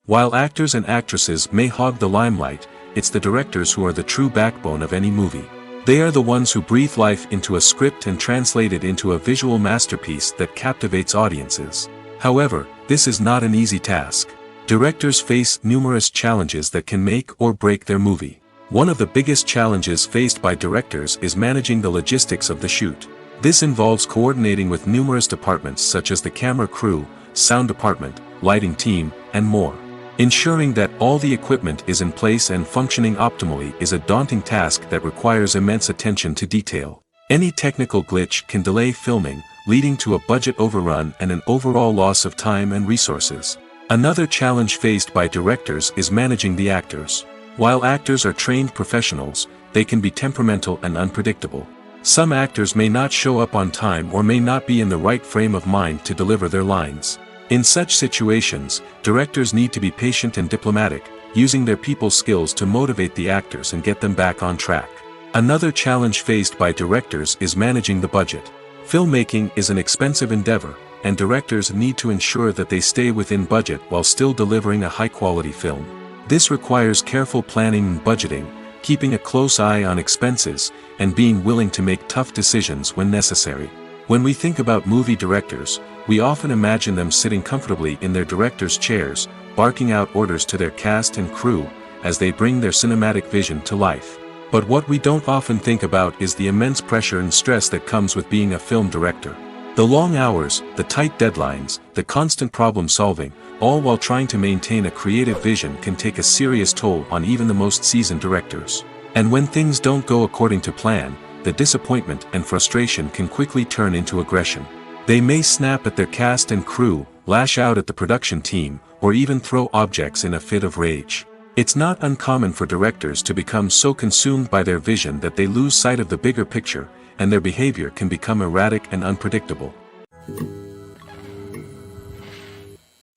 While actors and actresses may hog the limelight, it's the directors who are the true backbone of any movie. They are the ones who breathe life into a script and translate it into a visual masterpiece that captivates audiences. However, this is not an easy task. Directors face numerous challenges that can make or break their movie. One of the biggest challenges faced by directors is managing the logistics of the shoot. This involves coordinating with numerous departments such as the camera crew, sound department, lighting team, and more. Ensuring that all the equipment is in place and functioning optimally is a daunting task that requires immense attention to detail. Any technical glitch can delay filming, leading to a budget overrun and an overall loss of time and resources. Another challenge faced by directors is managing the actors. While actors are trained professionals, they can be temperamental and unpredictable. Some actors may not show up on time or may not be in the right frame of mind to deliver their lines. In such situations, directors need to be patient and diplomatic, using their people skills to motivate the actors and get them back on track. Another challenge faced by directors is managing the budget. Filmmaking is an expensive endeavor, and directors need to ensure that they stay within budget while still delivering a high-quality film. This requires careful planning and budgeting, keeping a close eye on expenses, and being willing to make tough decisions when necessary. When we think about movie directors, we often imagine them sitting comfortably in their director's chairs, barking out orders to their cast and crew, as they bring their cinematic vision to life. But what we don't often think about is the immense pressure and stress that comes with being a film director. The long hours, the tight deadlines, the constant problem solving, all while trying to maintain a creative vision can take a serious toll on even the most seasoned directors. And when things don't go according to plan, the disappointment and frustration can quickly turn into aggression. They may snap at their cast and crew, lash out at the production team, or even throw objects in a fit of rage. It's not uncommon for directors to become so consumed by their vision that they lose sight of the bigger picture, and their behavior can become erratic and unpredictable.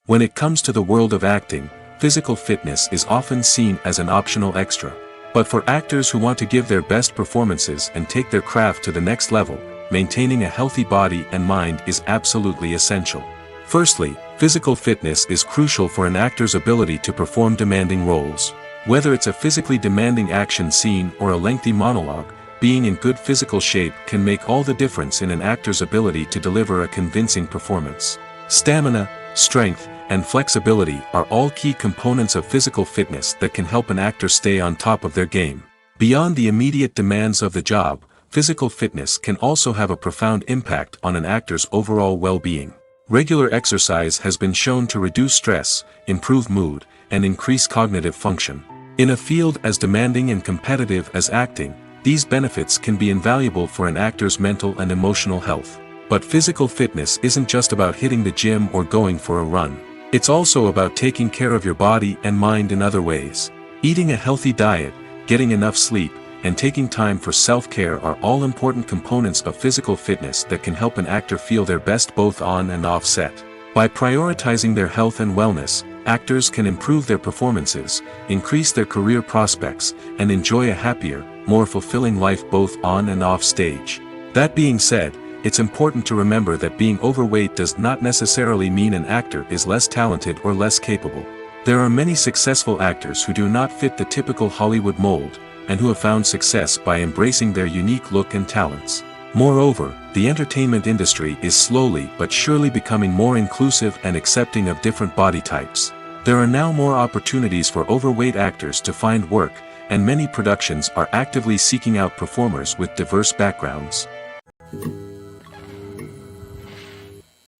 When it comes to the world of acting, physical fitness is often seen as an optional extra. But for actors who want to give their best performances and take their craft to the next level, maintaining a healthy body and mind is absolutely essential. Firstly, physical fitness is crucial for an actor's ability to perform demanding roles. Whether it's a physically demanding action scene or a lengthy monologue, being in good physical shape can make all the difference in an actor's ability to deliver a convincing performance. Stamina, strength, and flexibility are all key components of physical fitness that can help an actor stay on top of their game. Beyond the immediate demands of the job, physical fitness can also have a profound impact on an actor's overall well-being. Regular exercise has been shown to reduce stress, improve mood, and increase cognitive function. In a field as demanding and competitive as acting, these benefits can be invaluable for an actor's mental and emotional health. But physical fitness isn't just about hitting the gym or going for a run. It's also about taking care of your body and mind in other ways. Eating a healthy diet, getting enough sleep, and taking time for self-care are all important components of physical fitness that can help an actor feel their best both on and off set. By prioritizing their health and wellness, actors can improve their performances, increase their career prospects, and enjoy a happier, more fulfilling life both on and off stage. That being said, it's important to remember that being overweight does not necessarily mean an actor is less talented or less capable. There are many successful actors who do not fit the typical Hollywood mold, and who have found success by embracing their unique look and talents. Moreover, the entertainment industry is slowly but surely becoming more inclusive and accepting of different body types. There are now more opportunities for overweight actors to find work, and many productions are actively seeking out performers with diverse backgrounds.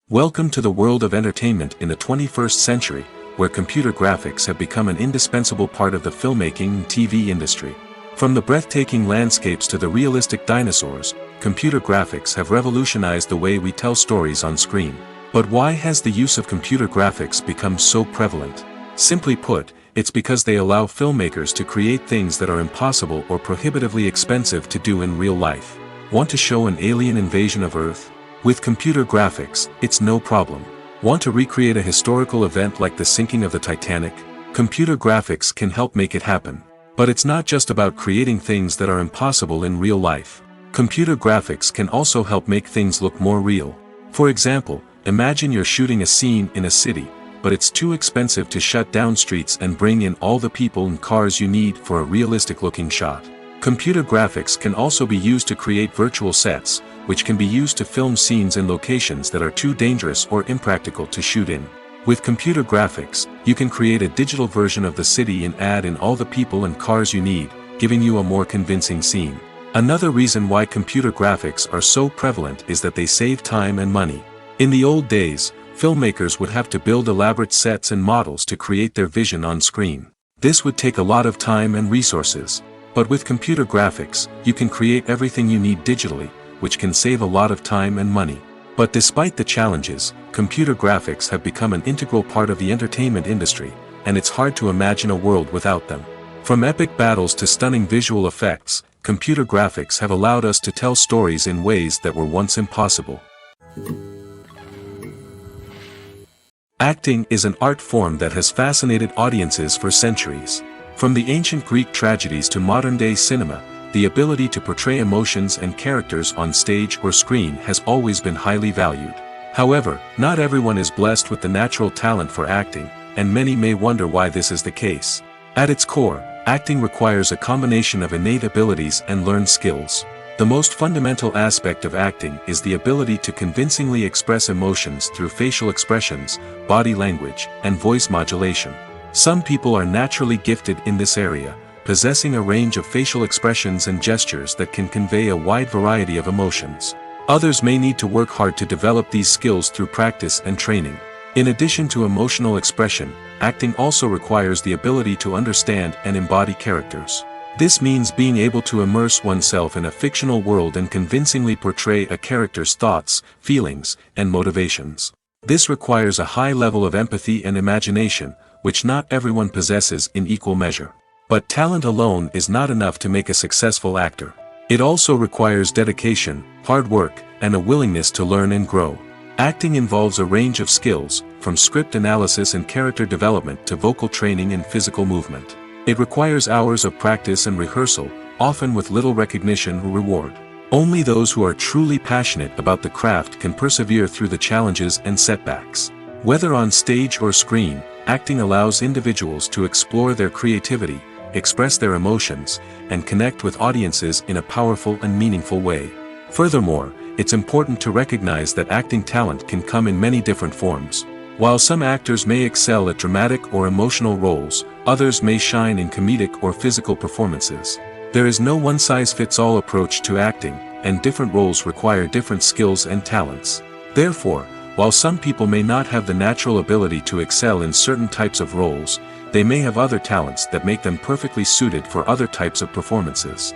Welcome to the world of entertainment in the 21st century, where computer graphics have become an indispensable part of the filmmaking and TV industry. From the breathtaking landscapes to the realistic dinosaurs, computer graphics have revolutionized the way we tell stories on screen. But why has the use of computer graphics become so prevalent? Simply put, it's because they allow filmmakers to create things that are impossible or prohibitively expensive to do in real life. Want to show an alien invasion of Earth? With computer graphics, it's no problem. Want to recreate a historical event like the sinking of the Titanic? Computer graphics can help make it happen. But it's not just about creating things that are impossible in real life. Computer graphics can also help make things look more real. For example, imagine you're shooting a scene in a city, but it's too expensive to shut down streets and bring in all the people and cars you need for a realistic-looking shot. Computer graphics can also be used to create virtual sets, which can be used to film scenes in locations that are too dangerous or impractical to shoot in. With computer graphics, you can create a digital version of the city and add in all the people and cars you need, giving you a more convincing scene. Another reason why computer graphics are so prevalent is that they save time and money. In the old days, filmmakers would have to build elaborate sets and models to create their vision on screen. This would take a lot of time and resources. But with computer graphics, you can create everything you need digitally, which can save a lot of time and money. But despite the challenges, computer graphics have become an integral part of the entertainment industry, and it's hard to imagine a world without them. From epic battles to stunning visual effects, computer graphics have allowed us to tell stories in ways that were once impossible. Acting is an art form that has fascinated audiences for centuries. From the ancient Greek tragedies to modern-day cinema, the ability to portray emotions and characters on stage or screen has always been highly valued. However, not everyone is blessed with the natural talent for acting, and many may wonder why this is the case. At its core, acting requires a combination of innate abilities and learned skills. The most fundamental aspect of acting is the ability to convincingly express emotions through facial expressions, body language, and voice modulation. Some people are naturally gifted in this area, possessing a range of facial expressions and gestures that can convey a wide variety of emotions. Others may need to work hard to develop these skills through practice and training. In addition to emotional expression, acting also requires the ability to understand and embody characters. This means being able to immerse oneself in a fictional world and convincingly portray a character's thoughts, feelings, and motivations. This requires a high level of empathy and imagination, which not everyone possesses in equal measure. But talent alone is not enough to make a successful actor. It also requires dedication, hard work, and a willingness to learn and grow. Acting involves a range of skills, from script analysis and character development to vocal training and physical movement. It requires hours of practice and rehearsal, often with little recognition or reward. Only those who are truly passionate about the craft can persevere through the challenges and setbacks. Whether on stage or screen, acting allows individuals to explore their creativity, express their emotions, and connect with audiences in a powerful and meaningful way. Furthermore, it's important to recognize that acting talent can come in many different forms. While some actors may excel at dramatic or emotional roles, others may shine in comedic or physical performances. There is no one-size-fits-all approach to acting, and different roles require different skills and talents. Therefore, while some people may not have the natural ability to excel in certain types of roles, they may have other talents that make them perfectly suited for other types of performances.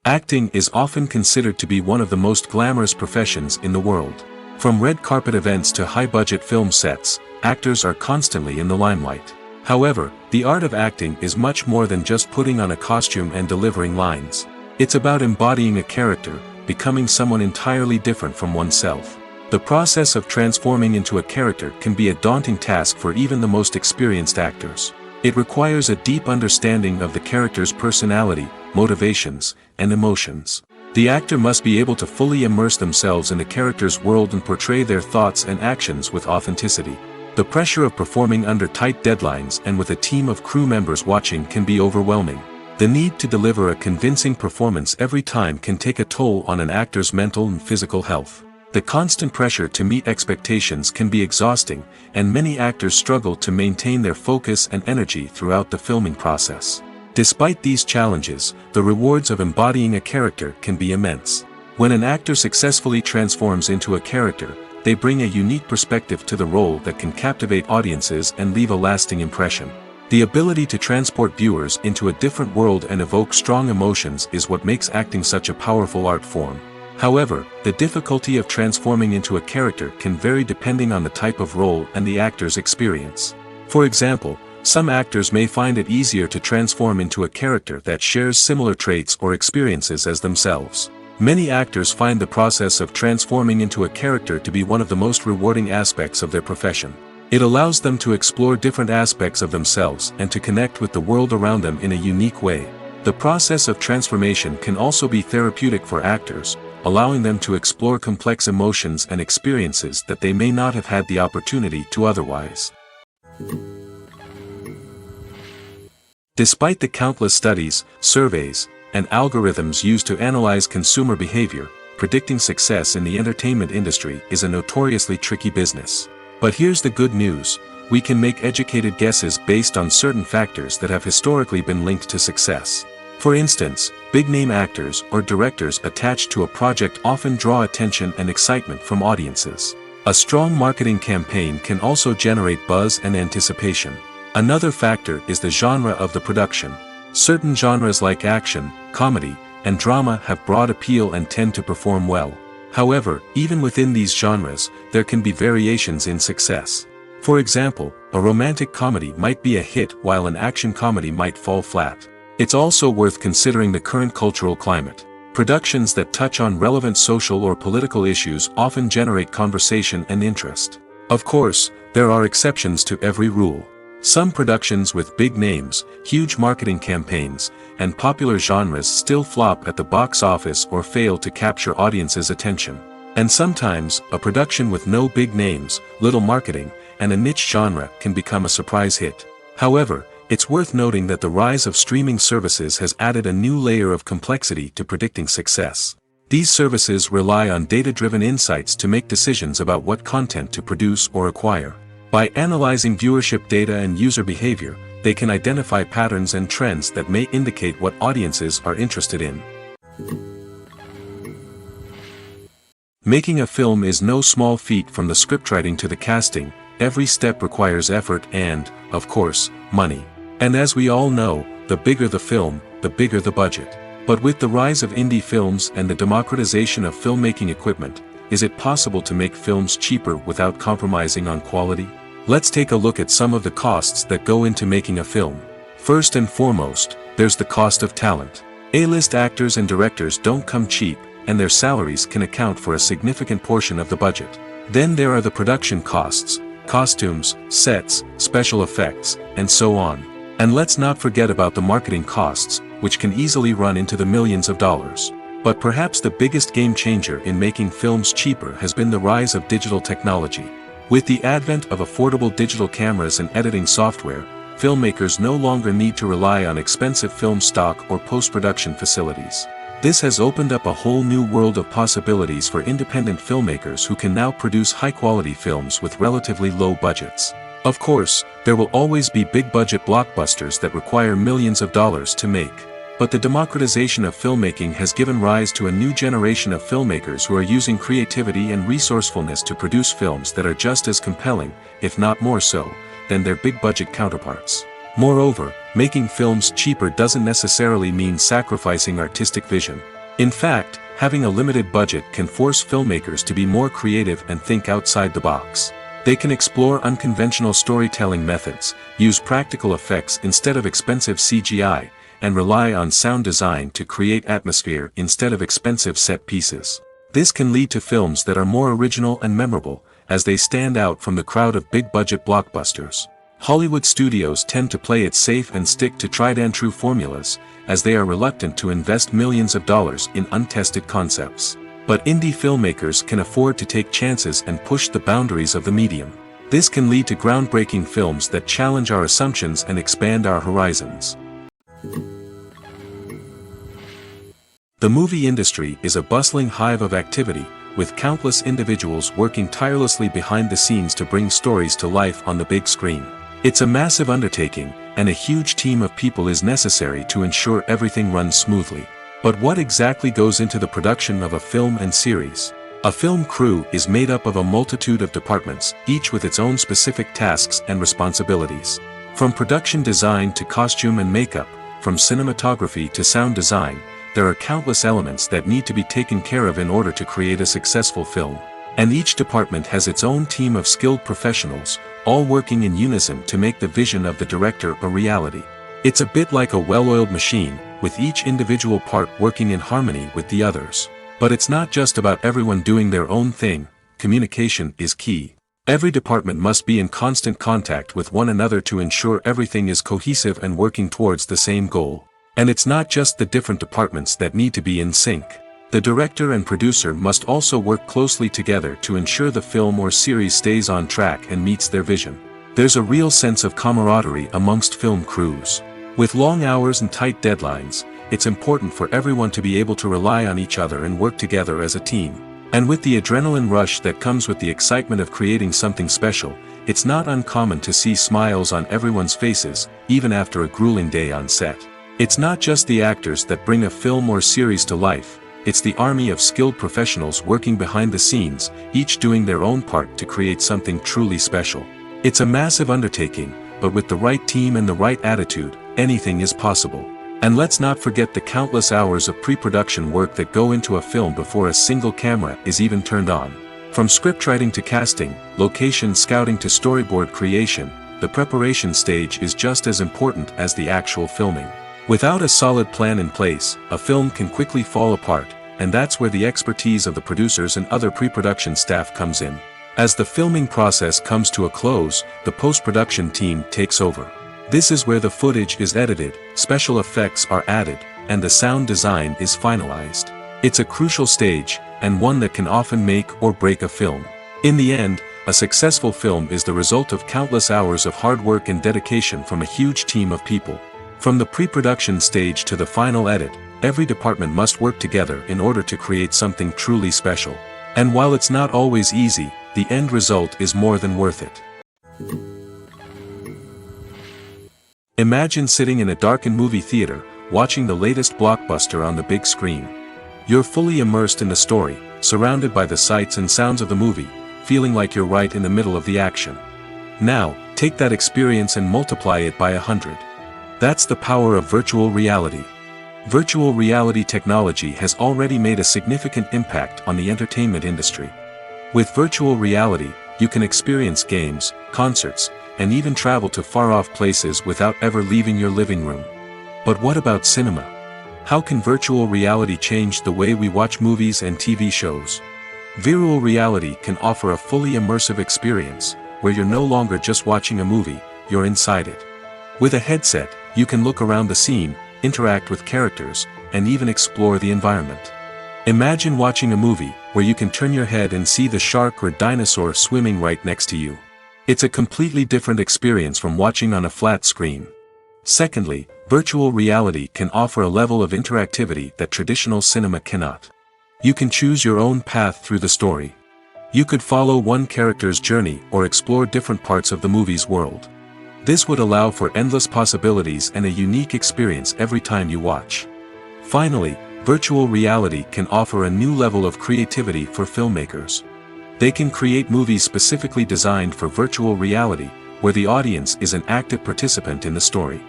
Acting is often considered to be one of the most glamorous professions in the world. From red carpet events to high-budget film sets, actors are constantly in the limelight. However, the art of acting is much more than just putting on a costume and delivering lines. It's about embodying a character, becoming someone entirely different from oneself. The process of transforming into a character can be a daunting task for even the most experienced actors. It requires a deep understanding of the character's personality, motivations, and emotions. The actor must be able to fully immerse themselves in the character's world and portray their thoughts and actions with authenticity. The pressure of performing under tight deadlines and with a team of crew members watching can be overwhelming. The need to deliver a convincing performance every time can take a toll on an actor's mental and physical health. The constant pressure to meet expectations can be exhausting, and many actors struggle to maintain their focus and energy throughout the filming process. Despite these challenges, the rewards of embodying a character can be immense. When an actor successfully transforms into a character, they bring a unique perspective to the role that can captivate audiences and leave a lasting impression. The ability to transport viewers into a different world and evoke strong emotions is what makes acting such a powerful art form. However, the difficulty of transforming into a character can vary depending on the type of role and the actor's experience. For example, some actors may find it easier to transform into a character that shares similar traits or experiences as themselves. Many actors find the process of transforming into a character to be one of the most rewarding aspects of their profession. It allows them to explore different aspects of themselves and to connect with the world around them in a unique way. The process of transformation can also be therapeutic for actors, allowing them to explore complex emotions and experiences that they may not have had the opportunity to otherwise. Despite the countless studies, surveys, and algorithms used to analyze consumer behavior, predicting success in the entertainment industry is a notoriously tricky business. But here's the good news: we can make educated guesses based on certain factors that have historically been linked to success. For instance, big-name actors or directors attached to a project often draw attention and excitement from audiences. A strong marketing campaign can also generate buzz and anticipation. Another factor is the genre of the production. Certain genres like action, comedy, and drama have broad appeal and tend to perform well. However, even within these genres, there can be variations in success. For example, a romantic comedy might be a hit while an action comedy might fall flat. It's also worth considering the current cultural climate. Productions that touch on relevant social or political issues often generate conversation and interest. Of course, there are exceptions to every rule. Some productions with big names, huge marketing campaigns, and popular genres still flop at the box office or fail to capture audiences' attention. And sometimes, a production with no big names, little marketing, and a niche genre can become a surprise hit. However, it's worth noting that the rise of streaming services has added a new layer of complexity to predicting success. These services rely on data-driven insights to make decisions about what content to produce or acquire. By analyzing viewership data and user behavior, they can identify patterns and trends that may indicate what audiences are interested in. Making a film is no small feat. From the scriptwriting to the casting, every step requires effort and, of course, money. And as we all know, the bigger the film, the bigger the budget. But with the rise of indie films and the democratization of filmmaking equipment, is it possible to make films cheaper without compromising on quality? Let's take a look at some of the costs that go into making a film. First and foremost, there's the cost of talent. A-list actors and directors don't come cheap, and their salaries can account for a significant portion of the budget. Then there are the production costs, costumes, sets, special effects, and so on. And let's not forget about the marketing costs, which can easily run into the millions of dollars. But perhaps the biggest game changer in making films cheaper has been the rise of digital technology. With the advent of affordable digital cameras and editing software, filmmakers no longer need to rely on expensive film stock or post-production facilities. This has opened up a whole new world of possibilities for independent filmmakers who can now produce high-quality films with relatively low budgets. Of course, there will always be big-budget blockbusters that require millions of dollars to make. But the democratization of filmmaking has given rise to a new generation of filmmakers who are using creativity and resourcefulness to produce films that are just as compelling, if not more so, than their big-budget counterparts. Moreover, making films cheaper doesn't necessarily mean sacrificing artistic vision. In fact, having a limited budget can force filmmakers to be more creative and think outside the box. They can explore unconventional storytelling methods, use practical effects instead of expensive CGI, and rely on sound design to create atmosphere instead of expensive set pieces. This can lead to films that are more original and memorable, as they stand out from the crowd of big-budget blockbusters. Hollywood studios tend to play it safe and stick to tried-and-true formulas, as they are reluctant to invest millions of dollars in untested concepts. But indie filmmakers can afford to take chances and push the boundaries of the medium. This can lead to groundbreaking films that challenge our assumptions and expand our horizons. The movie industry is a bustling hive of activity, with countless individuals working tirelessly behind the scenes to bring stories to life on the big screen. It's a massive undertaking, and a huge team of people is necessary to ensure everything runs smoothly. But what exactly goes into the production of a film and series? A film crew is made up of a multitude of departments, each with its own specific tasks and responsibilities. From production design to costume and makeup, from cinematography to sound design, there are countless elements that need to be taken care of in order to create a successful film. And each department has its own team of skilled professionals, all working in unison to make the vision of the director a reality. It's a bit like a well-oiled machine, with each individual part working in harmony with the others. But it's not just about everyone doing their own thing. Communication is key. Every department must be in constant contact with one another to ensure everything is cohesive and working towards the same goal. And it's not just the different departments that need to be in sync. The director and producer must also work closely together to ensure the film or series stays on track and meets their vision. There's a real sense of camaraderie amongst film crews. With long hours and tight deadlines, it's important for everyone to be able to rely on each other and work together as a team. And with the adrenaline rush that comes with the excitement of creating something special, it's not uncommon to see smiles on everyone's faces, even after a grueling day on set. It's not just the actors that bring a film or series to life. It's the army of skilled professionals working behind the scenes, each doing their own part to create something truly special. It's a massive undertaking, but with the right team and the right attitude, anything is possible. And let's not forget the countless hours of pre-production work that go into a film before a single camera is even turned on. From scriptwriting to casting, location scouting to storyboard creation, the preparation stage is just as important as the actual filming. Without a solid plan in place, a film can quickly fall apart, and that's where the expertise of the producers and other pre-production staff comes in. As the filming process comes to a close, the post-production team takes over. This is where the footage is edited, special effects are added, and the sound design is finalized. It's a crucial stage, and one that can often make or break a film. In the end, a successful film is the result of countless hours of hard work and dedication from a huge team of people. From the pre-production stage to the final edit, every department must work together in order to create something truly special. And while it's not always easy, the end result is more than worth it. Imagine sitting in a darkened movie theater, watching the latest blockbuster on the big screen. You're fully immersed in the story, surrounded by the sights and sounds of the movie, feeling like you're right in the middle of the action. Now, take that experience and multiply it by 100. That's the power of virtual reality. Virtual reality technology has already made a significant impact on the entertainment industry. With virtual reality, you can experience games, concerts, and even travel to far-off places without ever leaving your living room. But what about cinema? How can virtual reality change the way we watch movies and TV shows? Virtual reality can offer a fully immersive experience, where you're no longer just watching a movie, you're inside it. With a headset, you can look around the scene, interact with characters, and even explore the environment. Imagine watching a movie where you can turn your head and see the shark or dinosaur swimming right next to you. It's a completely different experience from watching on a flat screen. Secondly, virtual reality can offer a level of interactivity that traditional cinema cannot. You can choose your own path through the story. You could follow one character's journey or explore different parts of the movie's world. This would allow for endless possibilities and a unique experience every time you watch. Finally, virtual reality can offer a new level of creativity for filmmakers. They can create movies specifically designed for virtual reality, where the audience is an active participant in the story.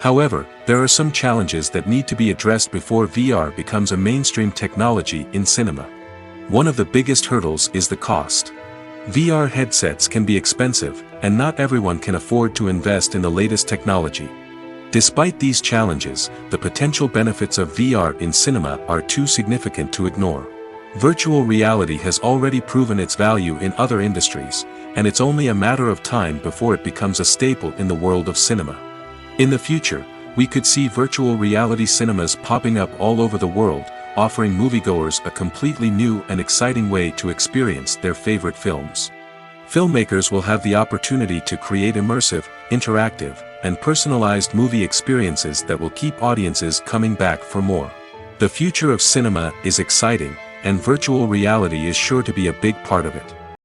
However, there are some challenges that need to be addressed before VR becomes a mainstream technology in cinema. One of the biggest hurdles is the cost. VR headsets can be expensive, and not everyone can afford to invest in the latest technology. Despite these challenges, the potential benefits of VR in cinema are too significant to ignore. Virtual reality has already proven its value in other industries, and it's only a matter of time before it becomes a staple in the world of cinema. In the future, we could see virtual reality cinemas popping up all over the world, offering moviegoers a completely new and exciting way to experience their favorite films. Filmmakers will have the opportunity to create immersive, interactive, and personalized movie experiences that will keep audiences coming back for more. The future of cinema is exciting, and virtual reality is sure to be a big part of it.